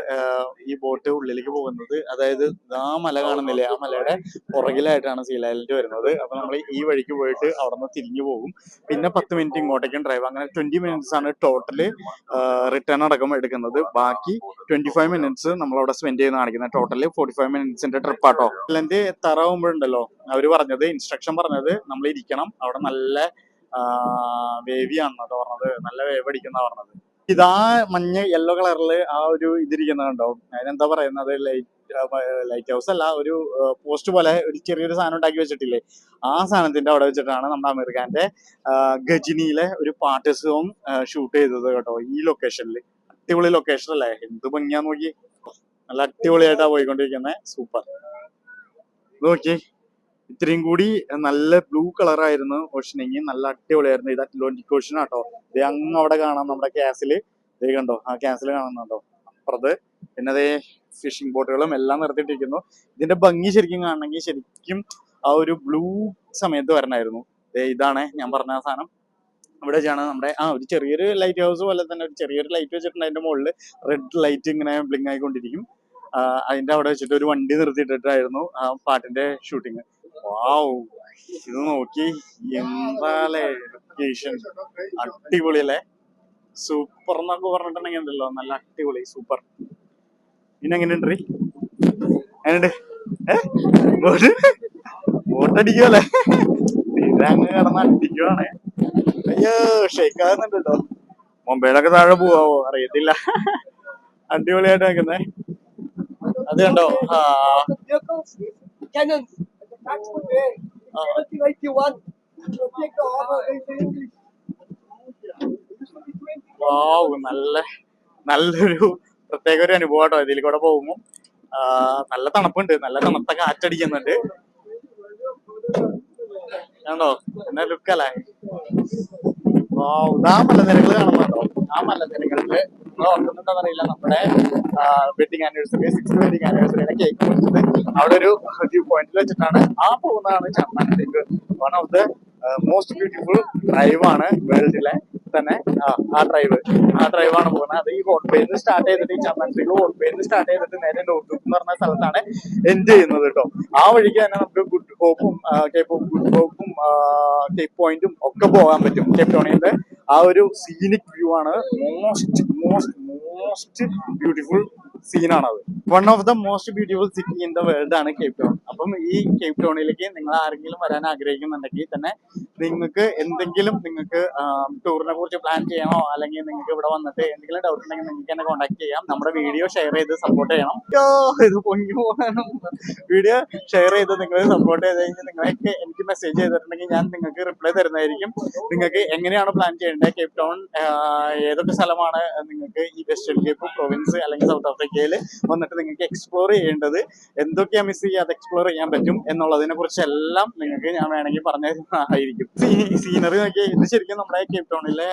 ഈ ബോട്ട് ഉള്ളിലേക്ക് പോകുന്നത്. അതായത് ആ മല കാണുന്നില്ലേ, ആ മലയുടെ പുറകിലായിട്ടാണ് സീൽ ഐലൻഡ് വരുന്നത്. അപ്പൊ നമ്മൾ ഈ വഴിക്ക് പോയിട്ട് അവിടെ നിന്ന് തിരിഞ്ഞു പോകും. പിന്നെ 10 മിനിറ്റ് ഇങ്ങോട്ടേക്കും ഡ്രൈവ്. അങ്ങനെ 20 minutes ആണ് ടോട്ടല് റിട്ടേൺ അടക്കം എടുക്കുന്നത്. ബാക്കി 25 minutes നമ്മളവിടെ സ്പെൻഡ് ചെയ്യുന്ന കാണിക്കുന്നത്. ടോട്ടല് 45 minutesന്റെ ട്രിപ്പാട്ടോ. ഐലൻഡ് എത്താറാവുമ്പോഴുണ്ടല്ലോ അവര് പറഞ്ഞത്, ഇൻസ്ട്രക്ഷൻ പറഞ്ഞത്, നമ്മൾ ഇരിക്കണം അവിടെ. നല്ല വേവിയാണെന്നോ പറഞ്ഞത്, നല്ല വേവ് അടിക്കുന്ന പറഞ്ഞത്. ഇതാ മഞ്ഞ യെല്ലോ കളറില് ആ ഒരു ഇതിരിക്കുന്നുണ്ടോ, അതിനെന്താ പറയുന്നത്, ലൈറ്റ് ഹൗസ് അല്ല, ഒരു പോസ്റ്റ് പോലെ ഒരു ചെറിയൊരു സാധനം ഉണ്ടാക്കി വെച്ചിട്ടില്ലേ, ആ സാധനത്തിന്റെ അവിടെ വെച്ചിട്ടാണ് നമ്മുടെ അമീർ ഖാന്റെ ഗജിനിയിലെ ഒരു പാട്ട് സോങ് ഷൂട്ട് ചെയ്തത് കേട്ടോ. ഈ ലൊക്കേഷനിൽ അടിപൊളി ലൊക്കേഷൻ അല്ലേ, എന്ത് ഭംഗിയാ നോക്കി, നല്ല അടിപൊളിയായിട്ടാ പോയിക്കൊണ്ടിരിക്കുന്നത്. സൂപ്പർ. നോക്കി, ഇത്രയും കൂടി നല്ല ബ്ലൂ കളറായിരുന്നു ഓഷനെങ്കിൽ നല്ല അടിപൊളിയായിരുന്നു. ഇത് അറ്റ്ലാന്റിക് ഓഷൻ ആട്ടോ. ഇത് അങ്ങ് അവിടെ കാണാം നമ്മുടെ ക്യാസില്, ഇത് കണ്ടോ, ആ ക്യാസിൽ കാണുന്നുണ്ടോ അപ്പുറത്ത്. പിന്നെ അതേ ഫിഷിംഗ് ബോട്ടുകളും എല്ലാം നിർത്തിയിട്ടിരിക്കുന്നു. ഇതിന്റെ ഭംഗി ശരിക്കും കാണണമെങ്കിൽ ശരിക്കും ആ ഒരു ബ്ലൂ സമയത്ത് വരണമായിരുന്നു. ഇതാണ് ഞാൻ പറഞ്ഞ ആ സാധനം. ഇവിടെ വെച്ചാണ് നമ്മുടെ ഒരു ചെറിയൊരു ലൈറ്റ് ഹൗസ് പോലെ തന്നെ ഒരു ചെറിയൊരു ലൈറ്റ് വെച്ചിട്ടുണ്ട്. അതിന്റെ മുകളിൽ റെഡ് ലൈറ്റ് ഇങ്ങനെ ബ്ലിങ്ക് ആയിക്കൊണ്ടിരിക്കും. അതിന്റെ അവിടെ വെച്ചിട്ട് ഒരു വണ്ടി നിർത്തിയിട്ടിട്ടായിരുന്നു ആ പാട്ടിന്റെ ഷൂട്ടിങ്. വാവ്, ഇത് നോക്കി, എന്താലേ ലൊക്കേഷൻ, അടിപൊളി അല്ലേ, സൂപ്പർ എന്നൊക്കെ പറഞ്ഞിട്ടുണ്ടെങ്കിൽ ഉണ്ടല്ലോ, നല്ല അടിപൊളി സൂപ്പർ. പിന്നെ എങ്ങനെയുണ്ട്, എങ്ങനെയുണ്ട്, ബോട്ടടിക്കുവല്ലേ, അങ്ങ് കിടന്ന് അടിക്കുവാണേ. അയ്യോ, ഷെയ്ക്കാകുന്നുണ്ട് കേട്ടോ. മൊബൈലൊക്കെ താഴെ പോവാവോ അറിയത്തില്ല. അടിപൊളിയായിട്ട് നിൽക്കുന്നേ, അത് കണ്ടോ. നല്ലൊരു പ്രത്യേക ഒരു അനുഭവം കേട്ടോ ഇതിൽ കൂടെ പോകുമ്പോ. നല്ല തണുപ്പുണ്ട്, നല്ല തണുത്ത കാറ്റടിക്കുന്നുണ്ട് കണ്ടോ, എന്നാ ലുക്കല്ലേ. ആ മലനിരകൾ കാണുന്നുണ്ടോ, ആ മലനിരകളില് നിങ്ങൾ ഓർക്കുന്നുണ്ടോന്ന് അറിയില്ല, നമ്മുടെ വെഡിങ് ആനിവേഴ്സറി 6th വെഡിങ് ആനിവേഴ്സറിയുടെ കേക്ക് മുറിച്ചത് അവിടെ ഒരു വ്യൂ പോയിന്റിൽ വെച്ചിട്ടാണ്. ആ പോകുന്നതാണ് ചമ്മാനത്തേക്ക്. One of the most beautiful ഡ്രൈവാണ് വേൾഡിലെ തന്നെ. ആ ഡ്രൈവാണ് പോകുന്നത്. അത് ഈ ഹോട്ട്പേന്ന് സ്റ്റാർട്ട് ചെയ്തിട്ട്, ഈ ചമ്മാനത്തേക്ക് ഹോട്ട്പേന്ന് സ്റ്റാർട്ട് ചെയ്തിട്ട് നേരെ നോർത്ത് എന്ന് പറഞ്ഞ സ്ഥലത്താണ് എൻഡ് ചെയ്യുന്നത് കേട്ടോ. ആ വഴിക്ക് തന്നെ നമുക്ക് ഗുഡ് ഹോപ്പും കേപ്പ് പോയിന്റും ഒക്കെ പോകാൻ പറ്റും. കേപ്പ് ടൗണിന്റെ ആ ഒരു സീനിക് വ്യൂ ആണ് മോസ്റ്റ് ബ്യൂട്ടിഫുൾ സീനാണത്. One of the most beautiful city in the world ആണ് കേപ്പ് ടൗൺ. അപ്പം ഈ കേപ്പ് ടൗണിലേക്ക് നിങ്ങൾ ആരെങ്കിലും വരാൻ ആഗ്രഹിക്കുന്നുണ്ടെങ്കിൽ തന്നെ നിങ്ങൾക്ക് എന്തെങ്കിലും ടൂറിനെ കുറിച്ച് പ്ലാൻ ചെയ്യണോ, അല്ലെങ്കിൽ നിങ്ങൾക്ക് ഇവിടെ വന്നിട്ട് എന്തെങ്കിലും ഡൗട്ട് ഉണ്ടെങ്കിൽ നിങ്ങൾക്ക് എന്നെ കോൺടാക്ട് ചെയ്യാം. നമ്മുടെ വീഡിയോ ഷെയർ ചെയ്ത് സപ്പോർട്ട് ചെയ്യണം. ഇത് പൊങ്ങി പോകാനും വീഡിയോ ഷെയർ ചെയ്ത് നിങ്ങൾ സപ്പോർട്ട് ചെയ്ത് കഴിഞ്ഞാൽ നിങ്ങൾക്ക് എനിക്ക് മെസ്സേജ് ചെയ്തിട്ടുണ്ടെങ്കിൽ ഞാൻ നിങ്ങൾക്ക് റിപ്ലൈ തരുന്നതായിരിക്കും. നിങ്ങൾക്ക് എങ്ങനെയാണ് പ്ലാൻ ചെയ്യേണ്ടത്, കേപ്പ് ടൗൺ ഏതൊക്കെ സ്ഥലമാണ് നിങ്ങൾക്ക് ഈ വെസ്റ്റേൺ കേപ്പ് പ്രൊവിൻസ് അല്ലെങ്കിൽ സൗത്ത് ആഫ്രിക്കയിൽ വന്നിട്ട് നിങ്ങൾക്ക് എക്സ്പ്ലോർ ചെയ്യേണ്ടത്, എന്തൊക്കെയാ മിസ് ചെയ്യാതെ എക്സ്പ്ലോർ ചെയ്യാൻ പറ്റും എന്നുള്ളതിനെ കുറിച്ചെല്ലാം നിങ്ങൾക്ക് ഞാൻ വേണമെങ്കിൽ പറഞ്ഞു തരുന്നതായിരിക്കും. സീനറി നോക്കി, ഇത് ശരിക്കും നമ്മുടെ കേപ്പ് ടൗണിലെ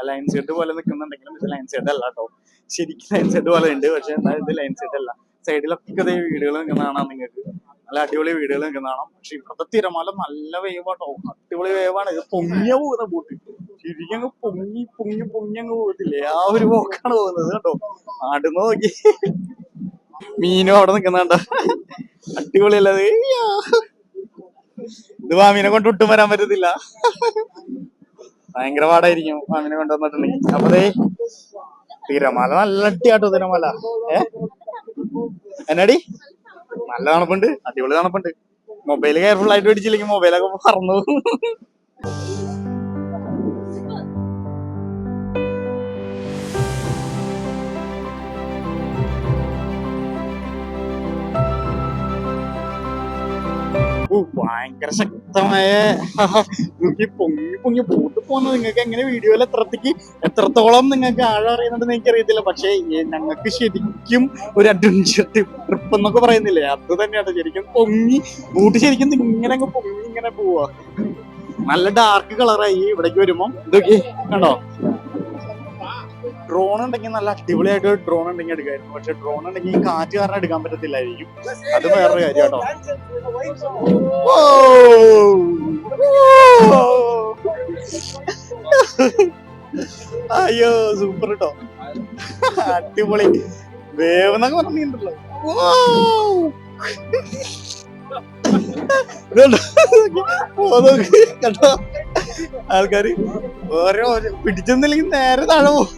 ലൈൻ സെറ്റ് പോലെ നിൽക്കുന്നുണ്ടെങ്കിലും ഇത് ലൈൻ സെറ്റ് അല്ല കേട്ടോ. ശരിക്കും ലൈൻ സെറ്റ് പോലെ ഉണ്ട്, പക്ഷെ എന്നാൽ ഇത് ലൈൻ സെറ്റ് അല്ല. സൈഡിലൊക്കെ വീടുകൾ നിൽക്കുന്നതാണ്, നിങ്ങൾക്ക് നല്ല അടിപൊളി വീടുകൾ നിൽക്കുന്നതാണ്. പക്ഷെ ഇപ്പോഴത്തെ തിരമാല നല്ല വേവാട്ടോ, അടിപൊളി വേവാണ്. ഇത് പൊങ്ങിയ പോകുന്ന ബോട്ട്, ശരിക്കും അങ്ങ് പൊങ്ങി അങ്ങ് പോകത്തില്ലേ, ആ ഒരു പോക്കാണ് പോകുന്നത് കേട്ടോ. ആടുന്ന നോക്കി, മീനും അവിടെ നിൽക്കുന്നുണ്ടോ, അടിപൊളിയല്ലത്. ഇത് മാമീനെ കൊണ്ട് ഒട്ടും വരാൻ പറ്റത്തില്ല, ഭയങ്കര പാടായിരിക്കും മാമീനെ കൊണ്ടുവന്നിട്ടുണ്ടെങ്കിൽ. അപ്പൊ തിരമാല നല്ല അടിയാട്ടോ, തിരമാല. എന്നാടി, നല്ല തണുപ്പുണ്ട്, അടിപൊളി തണുപ്പുണ്ട്. മൊബൈൽ കെയർഫുൾ ആയിട്ട് പിടിച്ചില്ലെങ്കിൽ മൊബൈലൊക്കെ പറന്നു. ഭയങ്കര ശക്തമായ പൊങ്ങി പോട്ട് പോകുന്നത് നിങ്ങൾക്ക് എങ്ങനെ വീഡിയോയിൽ എത്രത്തോളം നിങ്ങൾക്ക് ആഴം അറിയുന്നുണ്ടെന്ന് എനിക്കറിയത്തില്ല. പക്ഷെ ഞങ്ങൾക്ക് ശരിക്കും ഒരു അഡ്വഞ്ചർ ട്രിപ്പ് എന്നൊക്കെ പറയുന്നില്ലേ, അത് തന്നെയാണ്. ശരിക്കും ബോട്ട് ശരിക്കും ഇങ്ങനെ അങ്ങ് ഇങ്ങനെ പോവാ. നല്ല ഡാർക്ക് കളറായി ഇവിടേക്ക് വരുമ്പോ. ഇതൊക്കെ കണ്ടോ, ഡ്രോൺ ഉണ്ടെങ്കിൽ നല്ല അടിപൊളിയായിട്ട് ഡ്രോൺ ഉണ്ടെങ്കിൽ എടുക്കായിരുന്നു. പക്ഷെ ഡ്രോൺ ഉണ്ടെങ്കിൽ കാറ്റ് കാരണം എടുക്കാൻ പറ്റത്തില്ലായിരിക്കും, അത് വേറൊരു കാര്യം കേട്ടോ. അയ്യോ സൂപ്പർ കേട്ടോ, അടിപൊളി വേവ് എന്നൊക്കെ പറഞ്ഞിട്ടുണ്ടല്ലോ. കേട്ടോ, ആൾക്കാര് ഓരോ പിടിച്ചെന്നില്ലെങ്കിൽ നേരെ താഴെ പോകും.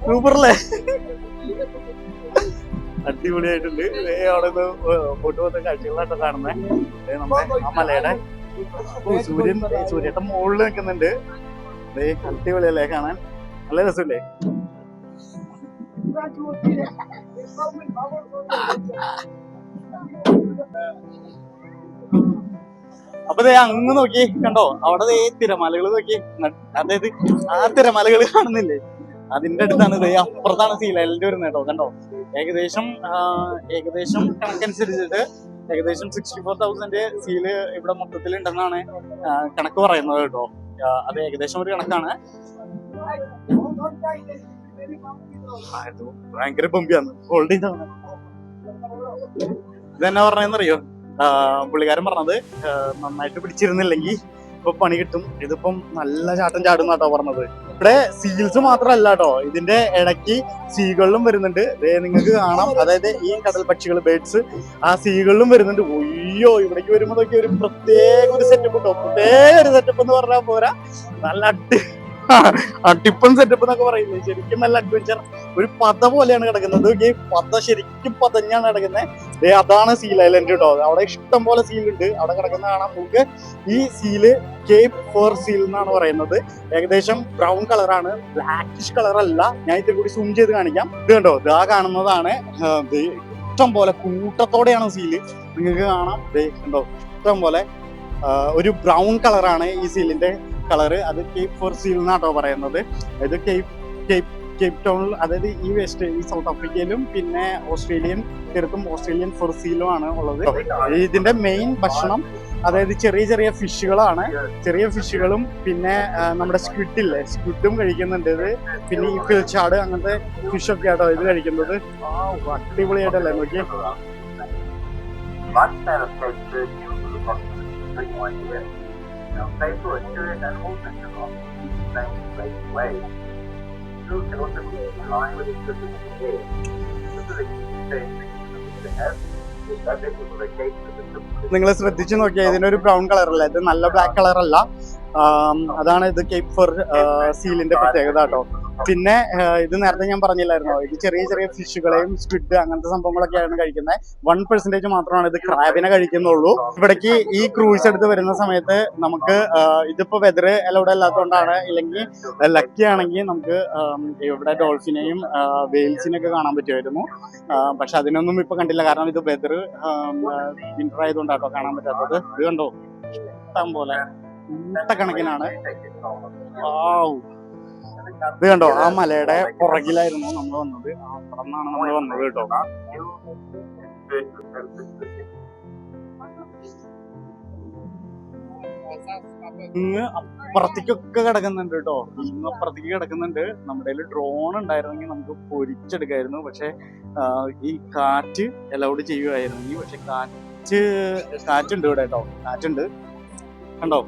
സൂപ്പറല്ലേ, അടിപൊളിയായിട്ടുണ്ട്. അവിടെ നിന്ന് ഫോട്ടോ വന്ന കാഴ്ചകളാട്ടോ കാണുന്നത്. നമ്മുടെ ആ മലയുടെ സൂര്യന്റെ മുകളിൽ നിൽക്കുന്നുണ്ട്. അടിപൊളിയല്ലേ കാണാൻ, നല്ല രസമല്ലേ? അപ്പൊ അങ്ങ് നോക്കി കണ്ടോ, അവിടെ തിരമാലകൾ നോക്കി, അതായത് ആ തിരമാലകൾ കാണുന്നില്ലേ, അതിന്റെ അടുത്താണ് അപ്പുറത്താണ് സീ ഐലൻഡ് വരുന്നത് കേട്ടോ. കണ്ടോ, ഏകദേശം കണക്കനുസരിച്ചിട്ട് ഏകദേശം 64,000 സീല് ഇവിടെ മൊത്തത്തിൽ ഉണ്ടെന്നാണ് കണക്ക് പറയുന്നത് കേട്ടോ. അത് ഏകദേശം ഒരു കണക്കാണ്. ഭയങ്കര ബംബിയാണ്. ഹോൾഡിംഗ് ഇതെന്നാ പറഞ്ഞെന്നറിയോ, പുള്ളിക്കാരൻ പറഞ്ഞത് നന്നായിട്ട് പിടിച്ചിരുന്നില്ലെങ്കിൽ ഇപ്പൊ പണി കിട്ടും. ഇതിപ്പം നല്ല ചാട്ടം ചാടും കേട്ടോ പറഞ്ഞത്. ഇവിടെ സീൽസ് മാത്രമല്ല കേട്ടോ, ഇതിന്റെ ഇടയ്ക്ക് സീകളിലും വരുന്നുണ്ട്. നിങ്ങൾക്ക് കാണാം, അതായത് ഈ കടൽ പക്ഷികൾ, ബേഡ്സ്, ആ സീകളിലും വരുന്നുണ്ട്. ഒയ്യോ, ഇവിടേക്ക് വരുമ്പോഴൊക്കെ ഒരു പ്രത്യേക ഒരു സെറ്റപ്പ് ഉണ്ടോ. പ്രത്യേക ഒരു സെറ്റപ്പ് എന്ന് പറഞ്ഞാൽ പോരാ, നല്ല അടിപ്പൻ സെറ്റപ്പ് എന്നൊക്കെ പറയുന്നത്. ശരിക്കും നല്ല അഡ്വഞ്ചർ. ഒരു പത പോലെയാണ് കിടക്കുന്നത്. ഈ പത ശരിക്കും പതഞ്ഞാണ് കിടക്കുന്നത്. അതാണ് സീൽ ഐലൻഡ് കേട്ടോ. അവിടെ ഇഷ്ടം പോലെ സീലുണ്ട്. അവിടെ കിടക്കുന്ന കാണാം നമുക്ക്. ഈ സീല് കേപ്പ് ഫോർ സീൽ എന്നാണ് പറയുന്നത്. ഏകദേശം ബ്രൗൺ കളറാണ്, ബ്ലാക്കിഷ് കളർ അല്ല. ഞാൻ ഇതിൽ കൂടി സൂം ചെയ്ത് കാണിക്കാം. ഇത് കണ്ടോ, ഇതാ കാണുന്നതാണ്. ഇഷ്ടം പോലെ കൂട്ടത്തോടെയാണ് സീല്. നിങ്ങൾക്ക് കാണാം, കണ്ടോ, ഇഷ്ടം പോലെ. ഒരു ബ്രൗൺ കളറാണ് ഈ സീലിന്റെ കളറ്. അത് കേപ്പ് ഫോർ സീൽ എന്നാട്ടോ പറയുന്നത്. ഇത് കേപ്പ് ടൗണിൽ, അതായത് ഈ സൗത്ത് ആഫ്രിക്കയിലും പിന്നെ ഓസ്ട്രേലിയൻ തീരത്തും ഓസ്ട്രേലിയൻ ഫോർ സീലും ആണ് ഉള്ളത്. ഇതിന്റെ മെയിൻ ഭക്ഷണം അതായത് ചെറിയ ചെറിയ ഫിഷുകളാണ്. ചെറിയ ഫിഷുകളും പിന്നെ നമ്മുടെ സ്ക്വിഡില്ലേ, സ്ക്വിഡും കഴിക്കുന്നുണ്ട് ഇത്. പിന്നെ ഈ പിൽച്ചാട് അങ്ങനത്തെ ഫിഷൊക്കെ ആട്ടോ ഇത് കഴിക്കുന്നത്. അടിപൊളിയായിട്ടല്ലേ നോക്കി. They put it and also not the same way. You can also be in line with the system. നിങ്ങൾ ശ്രദ്ധിച്ചു നോക്കിയാൽ ഇതിനൊരു ബ്രൗൺ കളർ അല്ല, ഇത് നല്ല ബ്ലാക്ക് കളർ അല്ല. അതാണ് ഇത് കേപ്പ് ഫോർ സീലിന്റെ പ്രത്യേകത കേട്ടോ. പിന്നെ ഇത് നേരത്തെ ഞാൻ പറഞ്ഞില്ലായിരുന്നോ, ഇത് ചെറിയ ചെറിയ ഫിഷുകളെയും സ്ക്വിഡ് അങ്ങനത്തെ സംഭവങ്ങളൊക്കെയാണ് കഴിക്കുന്നത്. 1% മാത്രമാണ് ഇത് ക്രാബിനെ കഴിക്കുന്നുള്ളൂ. ഇവിടേക്ക് ഈ ക്രൂയിസ് എടുത്ത് വരുന്ന സമയത്ത് നമുക്ക് ഇതിപ്പോ വെതർ അലൗഡ് അല്ലാത്തതുകൊണ്ടാണ്, ഇല്ലെങ്കിൽ ലക്കി ആണെങ്കിൽ നമുക്ക് ഇവിടെ ഡോൾഫിനെയും വെയിൽസിനെയൊക്കെ കാണാൻ പറ്റുമായിരുന്നു. പക്ഷെ അതിനൊന്നും ഇപ്പൊ കണ്ടില്ല, കാരണം ഇത് വെതർ വിന്റർ ആയതുകൊണ്ടാട്ടോ കാണാൻ പറ്റാത്തത്. ഇത് കണ്ടോ, ഇഷ്ടം പോലെ കണക്കിനാണ്. ഇത് കണ്ടോ, ആ മലയുടെ പുറകിലായിരുന്നു നമ്മൾ വന്നത്. അപ്പുറന്നാണ് നമ്മൾ വന്നത് കേട്ടോ. ഇന്ന് അപ്പുറത്തേക്കൊക്കെ കിടക്കുന്നുണ്ട് കേട്ടോ. ഇന്ന് അപ്പുറത്തേക്ക് കിടക്കുന്നുണ്ട്. നമ്മുടെ കയ്യിൽ ഡ്രോൺ ഉണ്ടായിരുന്നെങ്കിൽ നമുക്ക് പൊരിച്ചെടുക്കായിരുന്നു. പക്ഷെ ഈ കാറ്റ് അലൗഡ് ചെയ്യുമായിരുന്നെങ്കിൽ, പക്ഷെ കാറ്റുണ്ട് ഇവിടെ കേട്ടോ. കാറ്റുണ്ട്, കണ്ടോ,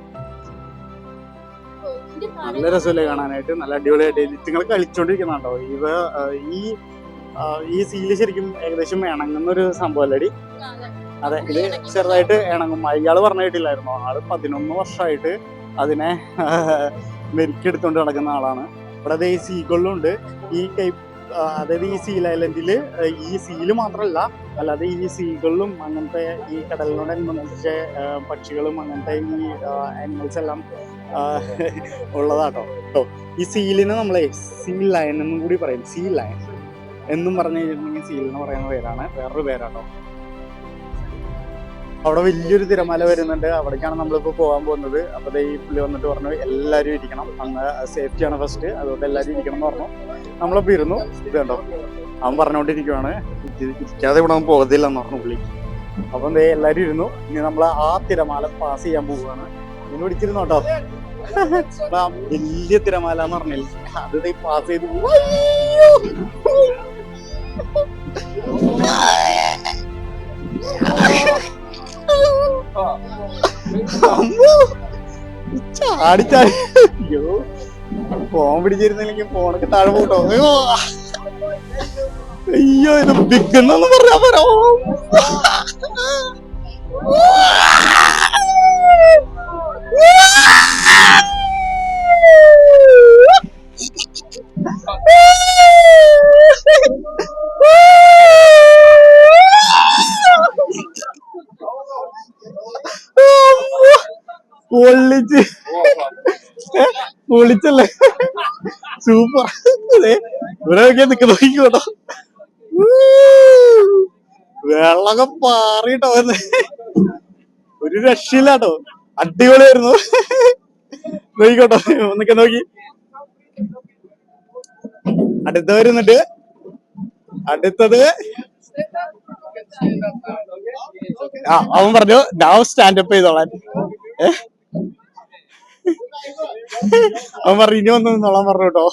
നല്ല രസമല്ലേ കാണാനായിട്ട്, നല്ല അടിപൊളിയായിട്ട് നിങ്ങൾ കളിച്ചോണ്ടിരിക്കുന്നുണ്ടോ. ഈ സീല് ശരിക്കും ഏകദേശം ഇണങ്ങുന്ന ഒരു സംഭവമല്ലടി. അതെ, ഇത് ചെറുതായിട്ട് ഇണങ്ങും. ഇയാള് പറഞ്ഞു കേട്ടില്ലായിരുന്നോ, ആള് 11 വർഷമായിട്ട് അതിനെ മെരുക്കെടുത്തോണ്ട് നടക്കുന്ന ആളാണ്. ഇവിടെ ഈ സീകളിലും ഉണ്ട്. ഈ അതായത് ഈ സീൽ ഐലൻഡില് ഈ സീല് മാത്രമല്ല, അല്ലാതെ ഈ സീകളിലും അങ്ങനത്തെ ഈ കടലിനോടനുബന്ധിച്ച പക്ഷികളും അങ്ങനത്തെ ഈ ആനിമൽസ് എല്ലാം ഉള്ളതാട്ടോ. ഈ സീലിന് നമ്മളെ സീ ലയൺ എന്നും കൂടി പറയും. സീ ലയൺ എന്നും പറഞ്ഞു കഴിഞ്ഞിട്ടുണ്ടെങ്കിൽ സീൽ എന്ന് പറയുന്ന പേരാണ്, വേറൊരു പേരാട്ടോ. അവിടെ വലിയൊരു തിരമാല വരുന്നുണ്ട്. അവിടേക്കാണ് നമ്മളിപ്പോൾ പോകാൻ പോകുന്നത്. അപ്പോൾ ഈ പുള്ളി വന്നിട്ട് പറഞ്ഞു എല്ലാവരും ഇരിക്കണം, അങ്ങ് സേഫ്റ്റിയാണ് ഫസ്റ്റ്, അതുകൊണ്ട് എല്ലാവരും ഇരിക്കണം എന്ന് പറഞ്ഞു. നമ്മളപ്പോൾ ഇരുന്നു. ഇത് കണ്ടോ, അവൻ പറഞ്ഞുകൊണ്ടിരിക്കുവാണ് ഇരിക്കാതെ ഇവിടെ പോകത്തില്ല എന്ന് പറഞ്ഞു പുള്ളി. അപ്പം എല്ലാവരും ഇരുന്നു. ഇനി നമ്മൾ ആ തിരമാല പാസ് ചെയ്യാൻ പോവുകയാണ്. ഇനി പിടിച്ചിരുന്നു കേട്ടോ. വലിയ തിരമാല എന്ന് പറഞ്ഞില്ല, അത് പാസ് ചെയ്ത് ചാടി ചാടി. അയ്യോ, ഫോൺ പിടിച്ചിരുന്നില്ലെങ്കിൽ ഫോണൊക്കെ താഴെ പോട്ടോ. അയ്യോ, ഇത് ബിഗ്ഗെന്നൊന്നും പറഞ്ഞാ പോരോ. കഴിച്ച് പൊളിച്ചല്ലേ സൂപ്പർ. ഇവിടെ നോക്കിയാ നോക്കിക്കോട്ടോ വെള്ളമൊക്കെ പാറിട്ടോ വന്ന് ഒരു രക്ഷയില്ലാട്ടോ, അടിപൊളിയായിരുന്നു. നോക്കിക്കോട്ടോ ഒന്നൊക്കെ നോക്കി. അടുത്ത വരുന്നുണ്ട്, അടുത്തത് അവൻ പറഞ്ഞു ഞാൻ സ്റ്റാൻഡപ്പ് ചെയ്തോളാൻ. അവൻ പറഞ്ഞു ഇനി വന്ന് നിന്നോളാൻ പറഞ്ഞു കേട്ടോ.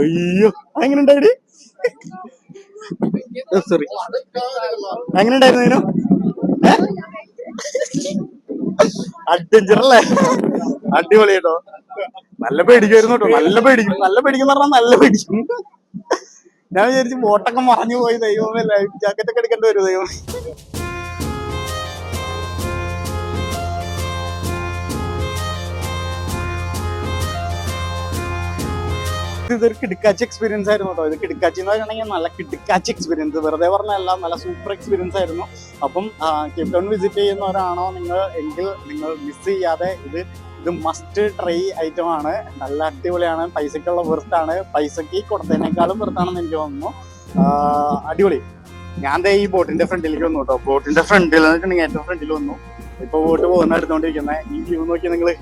അയ്യോ എങ്ങനെ ഉണ്ടായി? സോറി, എങ്ങനെ ഉണ്ടായിരുന്നു ഇതിനു? അഡ്വഞ്ചർ അല്ലേ? അടിപൊളി കേട്ടോ. നല്ല പേടിക്കുമായിരുന്നു കേട്ടോ, നല്ല പേടിക്കും പറഞ്ഞാൽ നല്ല പേടിക്കും. ഞാൻ വിചാരിച്ചു ബോട്ടൊക്കെ മറഞ്ഞു പോയി, ദൈവമേ ലൈഫ് ജാക്കറ്റ് ഒക്കെ എടുക്കേണ്ടി വരും ദൈവം. ഇതൊരു കിടുക്കാച്ചി എക്സ്പീരിയൻസ് ആയിരുന്നു കേട്ടോ. ഇത് കിടുക്കാച്ചി എന്ന് പറഞ്ഞിട്ടുണ്ടെങ്കിൽ നല്ല കിടുക്കാച്ചി എക്സ്പീരിയൻസ്, വെറുതെ പറഞ്ഞല്ല, നല്ല സൂപ്പർ എക്സ്പീരിയൻസ് ആയിരുന്നു. അപ്പം കേപ്പ് ടൗൺ വിസിറ്റ് ചെയ്യുന്നവരാണോ നിങ്ങൾ എങ്കിൽ നിങ്ങൾ മിസ് ചെയ്യാതെ ഇത് മസ്റ്റ് ട്രൈ ഐറ്റം ആണ്. നല്ല അടിപൊളിയാണ്, പൈസക്കുള്ള വെർത്താണ്, പൈസക്ക് കൊടുത്തതിനേക്കാളും വെർത്താണെന്ന് എനിക്ക് തോന്നുന്നു. അടിപൊളി. ഞാൻ ഈ ബോട്ടിന്റെ ഫ്രണ്ടിലേക്ക് വന്നു കേട്ടോ. ബോട്ടിന്റെ ഫ്രണ്ടിൽ വെച്ചിട്ടുണ്ടെങ്കിൽ ഏറ്റവും ഫ്രണ്ടിൽ വന്നു. ഇപ്പൊ ബോട്ട് പോകുന്ന എടുത്തോണ്ടിരിക്കുന്നത്. ഈ വ്യൂ നോക്കി നിങ്ങള്,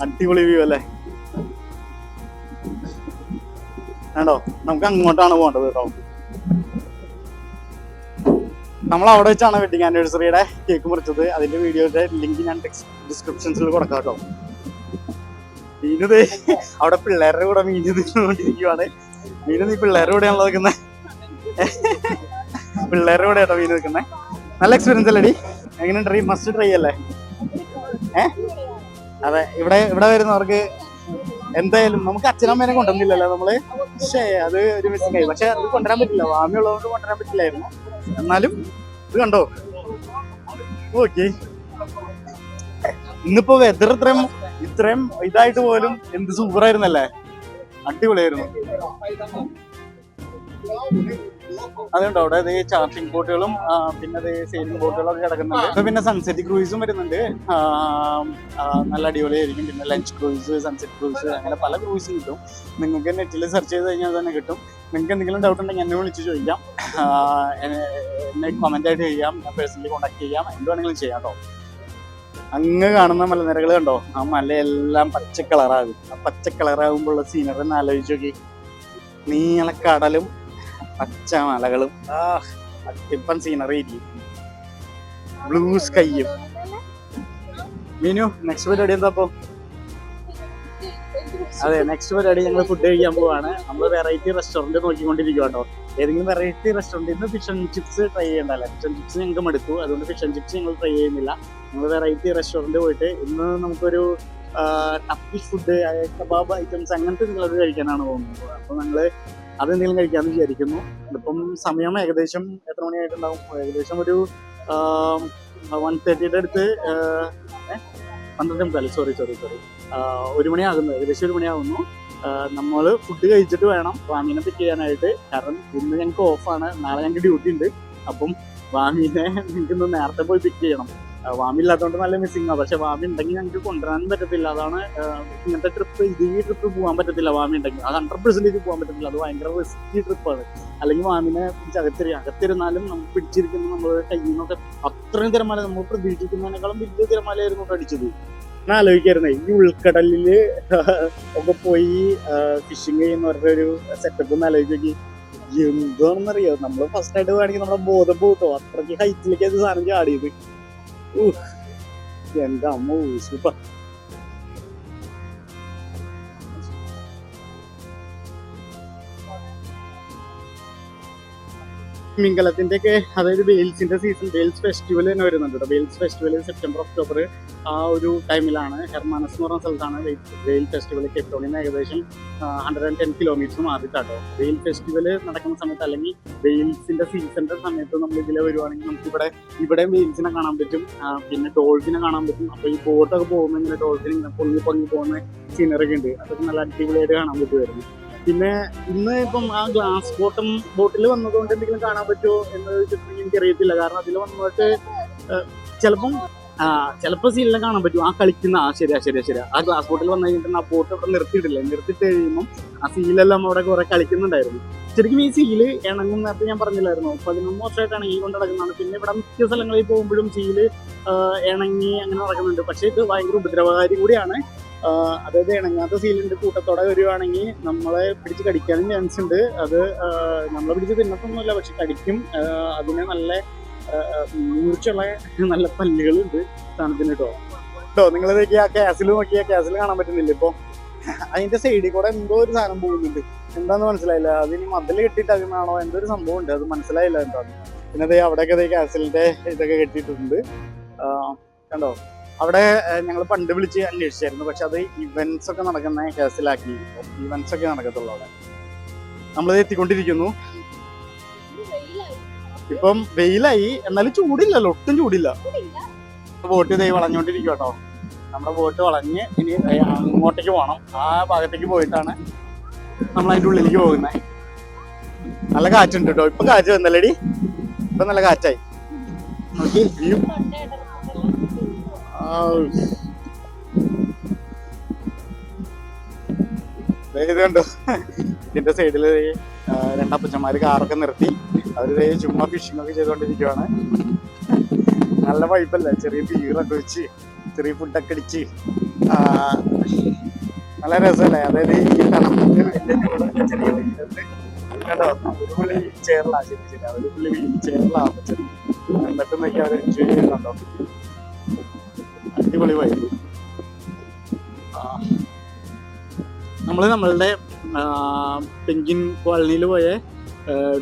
അടിപൊളി വ്യൂ അല്ലേ? വേണ്ടോ, നമുക്ക് അങ്ങോട്ടാണ് പോകേണ്ടത് കേട്ടോ. നമ്മൾ അവിടെ വെച്ചാണ് വെഡിങ് ആനിവേഴ്സറിയുടെ കേക്ക് മുറിച്ചത്. അതിന്റെ വീഡിയോയുടെ ലിങ്ക് ഞാൻ ഡിസ്ക്രിപ്ഷൻസിൽ കൊടുക്കാം കേട്ടോ. മീനത് അവിടെ പിള്ളേരുടെ കൂടെ മീൻ നിന്നുകൊണ്ടിരിക്കുവാണ്. മീന് നീ പിള്ളേരുടെ കൂടെയാണല്ലോ നിൽക്കുന്നത്, പിള്ളേരുടെ കൂടെ കേട്ടോ മീൻ നിൽക്കുന്നത്. നല്ല എക്സ്പീരിയൻസ് അല്ലേടി? എങ്ങനെയുണ്ട്? മസ്റ്റ് ട്രൈ അല്ലേ? അതെ, ഇവിടെ വരുന്നവർക്ക് എന്തായാലും, നമുക്ക് അച്ഛനമ്മേനെ കൊണ്ടുവന്നില്ലല്ലോ നമ്മള്. പക്ഷേ അത് ഒരു മിസ്സിംഗ് ആയി. പക്ഷെ അത് കൊണ്ടുവരാൻ പറ്റില്ല, വാമി ഉള്ളതുകൊണ്ട് കൊണ്ടുവരാൻ പറ്റില്ലായിരുന്നു. എന്നാലും ഇത് കണ്ടോ, ഓക്കെ. ഇന്നിപ്പോ വെതർ ഇത്രയും ഇതായിട്ട് പോലും എന്ത് സൂപ്പർ ആയിരുന്നല്ലേ, അടിപൊളിയായിരുന്നു. അതുണ്ടോ അവിടെ ചാർജിങ് ബോട്ടുകളും പിന്നെ സെയിലിംഗ് ബോട്ടുകളും ഒക്കെ കിടക്കുന്നുണ്ട്. പിന്നെ സൺസെറ്റ് ക്രൂയിസും വരുന്നുണ്ട്, നല്ല അടിപൊളിയായിരിക്കും. പിന്നെ ലഞ്ച് ക്രൂയിസ്, സൺസെറ്റ് ക്രൂയിസ്, അങ്ങനെ പല ക്രൂയിസും കിട്ടും. നിങ്ങൾക്ക് നെറ്റിൽ സെർച്ച് ചെയ്ത് കഴിഞ്ഞാൽ തന്നെ കിട്ടും. നിങ്ങൾക്ക് എന്തെങ്കിലും ഡൗട്ട് ഉണ്ടെങ്കിൽ എന്നെ വിളിച്ച് ചോദിക്കാം, എന്നെ കമന്റ് ആയിട്ട് ചെയ്യാം, ഞാൻ പേഴ്സണലി കോൺടാക്ട് ചെയ്യാം, എന്ത് വേണമെങ്കിലും ചെയ്യാം കേട്ടോ. അങ്ങ് കാണുന്ന മലനിരകൾ കണ്ടോ, ആ മലയെല്ലാം പച്ച കളറാകും. ആ പച്ച കളറാകുമ്പോഴുള്ള സീനറി ഒന്ന് ആലോചിച്ച് നോക്കി. നീലക്കടലും പച്ച മലകളും, അടിപ്പൻ സീനറി ആയിരിക്കും, ബ്ലൂ സ്കൈയും. മീനു, നെക്സ്റ്റ് പരിപാടി എന്താ അപ്പൊ? അതെ, നെക്സ്റ്റ് പരിപാടി ഞങ്ങൾ ഫുഡ് കഴിക്കാൻ പോവാണ്. നമ്മൾ വെറൈറ്റി റെസ്റ്റോറന്റ് നോക്കിക്കൊണ്ടിരിക്കുക കേട്ടോ. ഏതെങ്കിലും വെറൈറ്റി റെസ്റ്റോറൻറ്റിൽ നിന്ന് ഫിഷ് ആൻഡ് ചിപ്സ് ട്രൈ ചെയ്യണ്ടല്ലോ. ഫിഷ് ആൻഡ് ചിപ്സ് ഞങ്ങൾക്ക് മടുത്തു, അതുകൊണ്ട് ഫിഷ് ആൻഡ് ചിപ്സ് ഞങ്ങൾ ട്രൈ ചെയ്യുന്നില്ല. ഞങ്ങൾ വെറൈറ്റി റെസ്റ്റോറന്റ് പോയിട്ട് ഇന്ന് നമുക്കൊരു ടർക്കിഷ് ഫുഡ്, കബാബ് ഐറ്റംസ് അങ്ങനത്തെ എന്തെങ്കിലും കഴിക്കാനാണ് പോകുന്നത്. അപ്പോൾ ഞങ്ങൾ അതെന്തെങ്കിലും കഴിക്കാമെന്ന് വിചാരിക്കുന്നു. ഇപ്പം സമയം ഏകദേശം എത്ര മണിയായിട്ടുണ്ടാവും? ഏകദേശം ഒരു 1:30 അടുത്ത്, 12:45, സോറി 1 മണിയാകുന്നു, ഏകദേശം 1 മണിയാകുന്നു. നമ്മൾ ഫുഡ് കഴിച്ചിട്ട് വേണം വാമീനെ പിക്ക് ചെയ്യാനായിട്ട്. കാരണം ഇന്ന് ഞങ്ങൾക്ക് ഓഫാണ്, നാളെ ഞങ്ങൾക്ക് ഡ്യൂട്ടി ഉണ്ട്. അപ്പം വാമീനെ നിങ്ങൾക്ക് ഇന്ന് നേരത്തെ പോയി പിക്ക് ചെയ്യണം. വാമി ഇല്ലാത്തതുകൊണ്ട് നല്ല മിസ്സിംഗാണ്. പക്ഷെ വാമി ഉണ്ടെങ്കിൽ ഞങ്ങൾക്ക് കൊണ്ടുവരാനും പറ്റത്തില്ല. അതാണ് ഇങ്ങനത്തെ ട്രിപ്പ്, ഈ ട്രിപ്പ് പോകാൻ പറ്റത്തില്ല. വാമി ഉണ്ടെങ്കിൽ അത് 100% പോകാൻ പറ്റത്തില്ല. അത് ഭയങ്കര റിസ്കി ട്രിപ്പാണ്. അല്ലെങ്കിൽ വാമിനെ അകത്തിരുന്നാലും നമുക്ക് പിടിച്ചിരിക്കുന്ന നമ്മുടെ കയ്യിൽ നിന്നൊക്കെ അത്രയും തിരമാല, നമ്മൾ പ്രതീക്ഷിക്കുന്നതിനേക്കാളും വലിയ തിരമാലയായിരുന്നു അടിച്ചത്. ഞാൻ ആലോചിക്കായിരുന്നേ, ഈ ഉൾക്കടലില് ഒക്കെ പോയി ഫിഷിങ് ചെയ്യുന്നവരുടെ ഒരു സെറ്റപ്പ് ഒന്ന് ആലോചിച്ച് നോക്കി. എന്താണെന്നറിയോ, നമ്മൾ ഫസ്റ്റ് ആയിട്ട് വേണമെങ്കിൽ നമ്മുടെ ബോധം പോട്ടോ, അത്രയ്ക്ക് ഹൈറ്റിലേക്ക് അത് സാധനം ചാടിയത്. എന്താ അമ്മ സൂപ്പർ. മിങ്കലത്തിന്റെ ഒക്കെ, അതായത് വെയിൽസിന്റെ സീസൺ, വെയിൽസ് ഫെസ്റ്റിവൽ തന്നെ വരുന്നുണ്ട് കേട്ടോ. വെയിൽസ് ഫെസ്റ്റിവൽ സെപ്റ്റംബർ ഒക്ടോബർ ആ ഒരു ടൈമിലാണ്. ഹെർമാനസ് എന്ന് പറഞ്ഞ സ്ഥലത്താണ് വെയിൽ ഫെസ്റ്റിവൽ. കേപ്പ് ടൗണിൽ നിന്ന് ഏകദേശം 110 കിലോമീറ്റർ മാറിയിട്ടാട്ടോ. വെയിൽ ഫെസ്റ്റിവൽ നടക്കുന്ന സമയത്ത്, അല്ലെങ്കിൽ വെയിൽസിന്റെ സീസണിന്റെ സമയത്ത് നമ്മൾ ഇതിലെ വരുവാണെങ്കിൽ നമുക്ക് ഇവിടെ വെയിൽസിനെ കാണാൻ പറ്റും, പിന്നെ ഡോൾഫിനെ കാണാൻ പറ്റും. അപ്പൊ ഈ ബോട്ടൊക്കെ പോകുമ്പോൾ ഇങ്ങനെ ഡോൾഫിൻ ഇങ്ങനെ പൊങ്ങി പോകുന്ന സീനറി ഒക്കെ ഉണ്ട്. അതൊക്കെ നല്ല അടിപൊളിയായിട്ട് കാണാൻ പറ്റുമായിരുന്നു. പിന്നെ ഇന്ന് ഇപ്പം ആ ഗ്ലാസ് ബോട്ടിൽ വന്നതുകൊണ്ട് എന്തെങ്കിലും കാണാൻ പറ്റുമോ എന്ന് എനിക്കറിയത്തില്ല. കാരണം അതിൽ വന്നിട്ട് ചിലപ്പം ചിലപ്പോൾ സീലിനെ കാണാൻ പറ്റും. ആ കളിക്കുന്ന ശരിയാ ആ ഗ്ലാസ് ബോട്ടിൽ വന്നു കഴിഞ്ഞിട്ട് ആ ബോട്ട് അവിടെ നിർത്തിയിട്ട് കഴിയുമ്പോൾ ആ സീലെല്ലാം അവിടെ കുറെ കളിക്കുന്നുണ്ടായിരുന്നു. ശരിക്കും ഈ സീല് ഇണങ്ങും. നേരത്തെ ഞാൻ പറഞ്ഞില്ലായിരുന്നു 11 വർഷമായിട്ടാണ് ഈ കൊണ്ട് നടക്കുന്നതാണ്. പിന്നെ ഇവിടെ മിക്ക സ്ഥലങ്ങളിൽ പോകുമ്പോഴും സീല് ഇണങ്ങി അങ്ങനെ നടക്കുന്നുണ്ട്. പക്ഷെ ഇത് ഭയങ്കര ഉപദ്രവകാരി കൂടിയാണ്. അതായത് ഇണങ്ങാത്ത സീലിന്റെ കൂട്ടത്തോടെ വരുവാണെങ്കിൽ നമ്മളെ പിടിച്ച് കടിക്കാനും ചാൻസ് ഉണ്ട്. അത് നമ്മളെ പിടിച്ച് തിന്നത്തൊന്നുമില്ല, പക്ഷെ കടിക്കും. അതിന് നല്ല മൂർച്ചുള്ള നല്ല പല്ലുകളുണ്ട് സാധനത്തിന് കേട്ടോ. നിങ്ങൾ ആ ക്യാസിൽ നോക്കിയാൽ ക്യാസിൽ കാണാൻ പറ്റുന്നില്ല. ഇപ്പൊ അതിന്റെ സൈഡിൽ കൂടെ എന്തോ ഒരു സാധനം പോകുന്നുണ്ട്. എന്താന്ന് മനസ്സിലായില്ല. അതിന് മതിൽ കെട്ടിയിട്ട് അതിനാണോ എന്തോ ഒരു സംഭവം ഉണ്ട്, അത് മനസ്സിലായില്ല എന്താന്ന്. പിന്നെ അതേ അവിടെയൊക്കെ ക്യാസിലിന്റെ ഇതൊക്കെ കെട്ടിയിട്ടുണ്ട് കണ്ടോ. അവിടെ ഞങ്ങൾ പണ്ട് വിളിച്ച് അന്വേഷിച്ചായിരുന്നു, പക്ഷെ അത് ഇവന്റ്സ് ഒക്കെ നടക്കുന്ന ക്യാസിലാക്കി. ഇവന്റ്സ് ഒക്കെ നടക്കത്തുള്ളൂ അവിടെ. നമ്മളത് എത്തിക്കൊണ്ടിരിക്കുന്നു. ഇപ്പം വെയിലായി, എന്നാലും ചൂടില്ലല്ലോ, ഒട്ടും ചൂടില്ല. ബോട്ട് ഇതേ വളഞ്ഞോണ്ടിരിക്കും കേട്ടോ. നമ്മുടെ ബോട്ട് വളഞ്ഞ് ഇനി അങ്ങോട്ടേക്ക് പോകണം. ആ ഭാഗത്തേക്ക് പോയിട്ടാണ് നമ്മൾ അതിൻ്റെ ഉള്ളിലേക്ക് പോകുന്നത്. നല്ല കാറ്റുണ്ട് കേട്ടോ. ഇപ്പൊ കാറ്റ് വന്നല്ലേടി, ഇപ്പൊ നല്ല കാറ്റായി. നോക്കി വ്യൂ ഇത് കണ്ടോ. ഇതിന്റെ സൈഡില് രണ്ടപ്പച്ചന്മാര് കാറൊക്കെ നിർത്തി അവര് ചുമ്മാ ഫിഷിംഗ് ഒക്കെ ചെയ്തോണ്ടിരിക്കുവാണ്. നല്ല വൈബല്ലേ, ചെറിയ ബീറൊക്കെ വെച്ച് ചെറിയ ഫുഡൊക്കെ അടിച്ച് നല്ല രസമല്ലേ. അതായത് ഈ തണുപ്പിന്റെ കേട്ടോ. ഒരു പുള്ളി ചേർല ശരി ഒരു പുള്ളി ചേർല എന്നിട്ട് നോക്കി അവർ എൻജോയ് ചെയ്യുന്നുണ്ടോ. അടിപൊളി വൈബ്. നമ്മളുടെ പെൻഗിൻ കോളനിയിൽ പോയ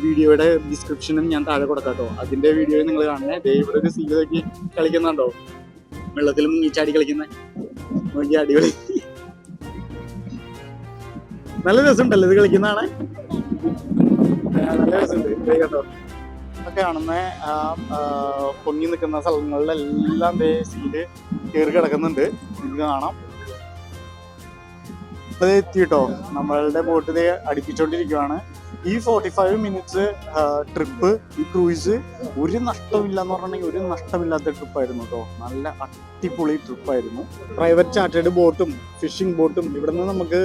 വീഡിയോയുടെ ഡിസ്ക്രിപ്ഷനും ഞാൻ താഴെ കൊടുക്കാം കേട്ടോ. അതിന്റെ വീഡിയോ നിങ്ങൾ കാണണേ. ഇവിടെ ഒരു സീലൊക്കെ കളിക്കുന്നുണ്ടോ, വെള്ളത്തിൽ മുങ്ങിച്ചാടി കളിക്കുന്ന നോക്കി അടിപൊളി. നല്ല രസമുണ്ടല്ലോ ഇത് കളിക്കുന്നതാണ്. നല്ല രസമുണ്ട് കേട്ടോ. ഒക്കെ കാണുന്ന പൊങ്ങി നിൽക്കുന്ന സ്ഥലങ്ങളിലെല്ലാം സീല് കയറി കിടക്കുന്നുണ്ട്. ഇത് കാണാം. അത് എത്തിട്ടോ. നമ്മളുടെ ബോട്ട് ഇത് അടുപ്പിച്ചോണ്ടിരിക്കുവാണ്. ഈ 45 മിനിറ്റ്സ് ട്രിപ്പ്, ഈ ക്രൂയിസ് ഒരു നഷ്ടമില്ല എന്ന് പറഞ്ഞിട്ടുണ്ടെങ്കിൽ ഒരു നഷ്ടമില്ലാത്ത ട്രിപ്പായിരുന്നു കേട്ടോ. നല്ല അടിപൊളി ട്രിപ്പായിരുന്നു. പ്രൈവറ്റ് ചാർട്ടേഡ് ബോട്ടും ഫിഷിംഗ് ബോട്ടും ഇവിടെ നിന്ന് നമുക്ക്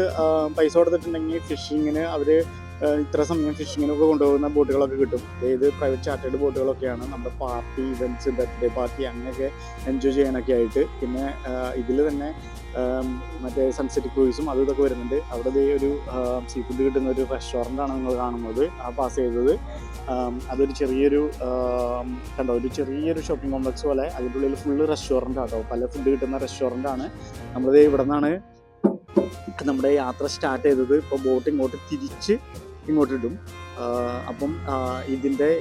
പൈസ കൊടുത്തിട്ടുണ്ടെങ്കിൽ ഫിഷിങ്ങിന് അവര് ഇത്ര സമയം ഫിഷിങ്ങിനൊക്കെ കൊണ്ടുപോകുന്ന ബോട്ടുകളൊക്കെ കിട്ടും. അതായത് പ്രൈവറ്റ് ചാർട്ടേഡ് ബോട്ടുകളൊക്കെയാണ്. നമ്മുടെ പാർട്ടി ഇവന്റ്സ്, ബർത്ത്ഡേ പാർട്ടി അങ്ങനെയൊക്കെ എൻജോയ് ചെയ്യാനൊക്കെ ആയിട്ട്. പിന്നെ ഇതിൽ തന്നെ മറ്റേ സൺസെറ്റ് ക്രൂയിസും അതും ഇതൊക്കെ വരുന്നുണ്ട്. അവിടെ ഒരു സീ ഫുഡ് കിട്ടുന്ന ഒരു റെസ്റ്റോറൻ്റ് ആണ് നിങ്ങൾ കാണുന്നത്. ആ പാസ് ചെയ്തത് അതൊരു ചെറിയൊരു കണ്ടോ, ഒരു ചെറിയൊരു ഷോപ്പിംഗ് കോംപ്ലക്സ് പോലെ. അതിൻ്റെ ഉള്ളിൽ ഫുള്ള് റെസ്റ്റോറൻ്റ് ആട്ടോ, പല ഫുഡ് കിട്ടുന്ന റെസ്റ്റോറൻ്റ് ആണ്. നമ്മളിത് ഇവിടെ നിന്നാണ് നമ്മുടെ യാത്ര സ്റ്റാർട്ട് ചെയ്തത്. ഇപ്പോൾ ബോട്ട് ഇങ്ങോട്ട് തിരിച്ച് ഇങ്ങോട്ട് ഇടും. അപ്പം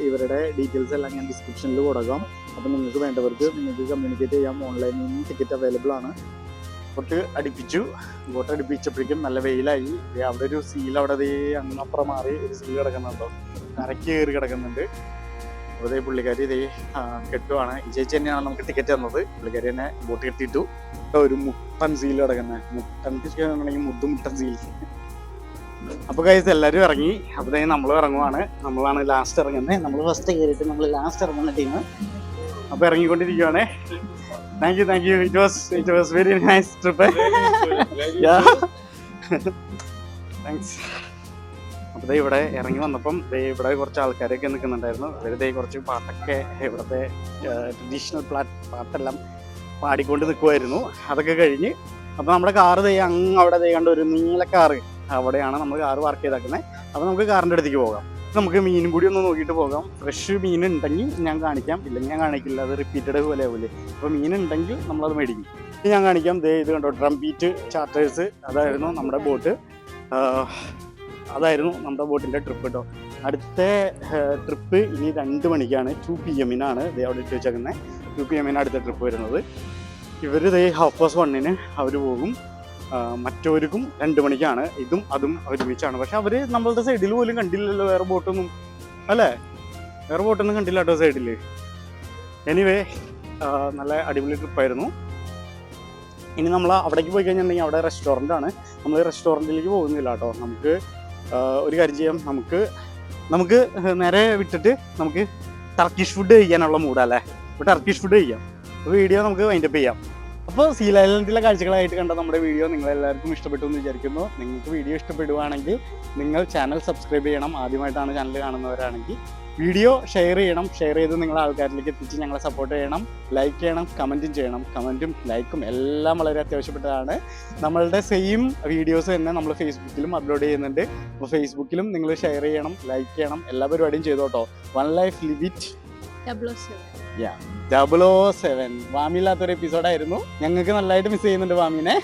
ഇവരുടെ ഡീറ്റെയിൽസ് എല്ലാം ഞാൻ ഡിസ്ക്രിപ്ഷനിൽ കൊടുക്കാം. അപ്പം നിങ്ങൾക്ക് വേണ്ടവർക്ക് നിങ്ങൾക്ക് കമ്മ്യൂണിക്കേറ്റ് ചെയ്യാം. ഓൺലൈനിൽ നിന്ന് ടിക്കറ്റ് അവൈലബിൾ ആണ്. ബോട്ട് അടുപ്പിച്ചപ്പോഴേക്കും നല്ല വെയിലായി. അവിടെ ഒരു സീൽ അവിടെ അങ്ങപ്പുറം മാറി ഒരു സീൽ കിടക്കുന്നുണ്ടോ, കരയ്ക്ക് കയറി കിടക്കുന്നുണ്ട്. അതേ പുള്ളിക്കാരി ഇതേ കെട്ടുവാണ്. ഈ ചേച്ചി തന്നെയാണ് നമുക്ക് ടിക്കറ്റ് തന്നത്. പുള്ളിക്കാരി തന്നെ ബോട്ട് കെട്ടിയിട്ടു. ഒരു മുട്ടൻ സീൽ കിടക്കുന്നത്, മുട്ടൻ മുട്ടൻ സീൽ. അപ്പൊ ഗൈസ് എല്ലാവരും ഇറങ്ങി. അപ്പോഴത്തേക്കും നമ്മളും ഇറങ്ങുവാണ്. നമ്മളാണ് ലാസ്റ്റ് ഇറങ്ങുന്നത്. നമ്മൾ ഫസ്റ്റ് കയറിയിട്ട് നമ്മൾ ലാസ്റ്റ് ഇറങ്ങുന്ന ടീം. അപ്പൊ ഇറങ്ങിക്കൊണ്ടിരിക്കുവാണ്. Thank you. It was very nice trip. Thanks. അപ്പോൾ ഇവിടെ ഇറങ്ങി വന്നപ്പം ഇവിടെ കുറച്ച് ആൾക്കാരൊക്കെ നിൽക്കുന്നുണ്ടായിരുന്നു. വെറുതെ കുറച്ച് പാട്ടൊക്കെ ഇവിടുത്തെ ട്രഡീഷണൽ പാട്ടെല്ലാം പാടിക്കൊണ്ട് നിൽക്കുമായിരുന്നു. അതൊക്കെ കഴിഞ്ഞ് അപ്പോൾ നമ്മുടെ കാറ് അങ്ങ് അവിടെ കണ്ട ഒരു നീല കാറ്, അവിടെയാണ് നമ്മൾ കാറ് പാർക്ക് ചെയ്തേക്കുന്നത്. അപ്പോൾ നമുക്ക് കാറിൻ്റെ അടുത്തേക്ക് പോകാം. നമുക്ക് മീനും കൂടി ഒന്ന് നോക്കിയിട്ട് പോകാം. ഫ്രഷ് മീൻ ഉണ്ടെങ്കിൽ ഞാൻ കാണിക്കാം, ഇല്ലെങ്കിൽ ഞാൻ കാണിക്കില്ല. അത് റിപ്പീറ്റഡ് പോലെ ആവില്ലേ. അപ്പോൾ മീൻ ഉണ്ടെങ്കിൽ നമ്മളത് മേടിക്കും. ഞാൻ കാണിക്കാം. ഇത് കണ്ടോ, ഡ്രം ബീറ്റ് ചാർട്ടേഴ്സ്. അതായിരുന്നു നമ്മുടെ ബോട്ട്. അതായിരുന്നു നമ്മുടെ ബോട്ടിൻ്റെ ട്രിപ്പ് കേട്ടോ. അടുത്ത ട്രിപ്പ് ഇനി 2 മണിക്കാണ്. 2 PM അവിടെ ഇട്ട് വെച്ചേക്കുന്നത്. 2 PM അടുത്ത ട്രിപ്പ് വരുന്നത്. ഇവർ 1:30 അവർ പോകും. മറ്റവർക്കും 2 മണിക്കാണ്. ഇതും അതും ഒരുമിച്ചാണ്. പക്ഷെ അവർ നമ്മളുടെ സൈഡിൽ പോലും കണ്ടില്ലല്ലോ വേറെ ബോട്ടൊന്നും, അല്ലേ? വേറെ ബോട്ടൊന്നും കണ്ടില്ല കേട്ടോ സൈഡിൽ. എനിവേ നല്ല അടിപൊളി ട്രിപ്പായിരുന്നു. ഇനി നമ്മൾ അവിടേക്ക് പോയി കഴിഞ്ഞിട്ടുണ്ടെങ്കിൽ അവിടെ റെസ്റ്റോറൻ്റ് ആണ്. നമ്മൾ റെസ്റ്റോറൻറ്റിലേക്ക് പോകുന്നില്ല കേട്ടോ. നമുക്ക് ഒരു കാര്യം ചെയ്യാം. നമുക്ക് നേരെ വിട്ടിട്ട് നമുക്ക് ടർക്കിഷ് ഫുഡ് കഴിക്കാനുള്ള മൂടല്ലേ. ഇപ്പോൾ ടർക്കിഷ് ഫുഡ് കഴിക്കാം. വീഡിയോ നമുക്ക് വൈൻഡപ്പ് ചെയ്യാം. അപ്പോൾ സീൽ ഐലൻഡിലെ കാഴ്ചകളായിട്ട് കണ്ട നമ്മുടെ വീഡിയോ നിങ്ങളെല്ലാവർക്കും ഇഷ്ടപ്പെട്ടു എന്ന് വിചാരിക്കുന്നു. നിങ്ങൾക്ക് വീഡിയോ ഇഷ്ടപ്പെടുവാണെങ്കിൽ നിങ്ങൾ ചാനൽ സബ്സ്ക്രൈബ് ചെയ്യണം. ആദ്യമായിട്ടാണ് ചാനൽ കാണുന്നവരാണെങ്കിൽ വീഡിയോ ഷെയർ ചെയ്യണം. ഷെയർ ചെയ്ത് നിങ്ങളെ ആൾക്കാരിലേക്ക് എത്തിച്ച് ഞങ്ങളെ സപ്പോർട്ട് ചെയ്യണം. ലൈക്ക് ചെയ്യണം, കമൻറ്റും ചെയ്യണം. കമൻറ്റും ലൈക്കും എല്ലാം വളരെ അത്യാവശ്യപ്പെട്ടതാണ്. നമ്മളുടെ സെയിം വീഡിയോസ് തന്നെ നമ്മൾ ഫേസ്ബുക്കിലും അപ്ലോഡ് ചെയ്യുന്നുണ്ട്. അപ്പോൾ ഫേസ്ബുക്കിലും നിങ്ങൾ ഷെയർ ചെയ്യണം, ലൈക്ക് ചെയ്യണം, എല്ലാ പരിപാടിയും ചെയ്തോട്ടോ. One life live it 007. വാമില്ലാത്തൊരു എപ്പിസോഡായിരുന്നു. ഞങ്ങൾക്ക് നല്ലതായിട്ട് മിസ് ചെയ്യുന്നുണ്ട് വാമിനെ.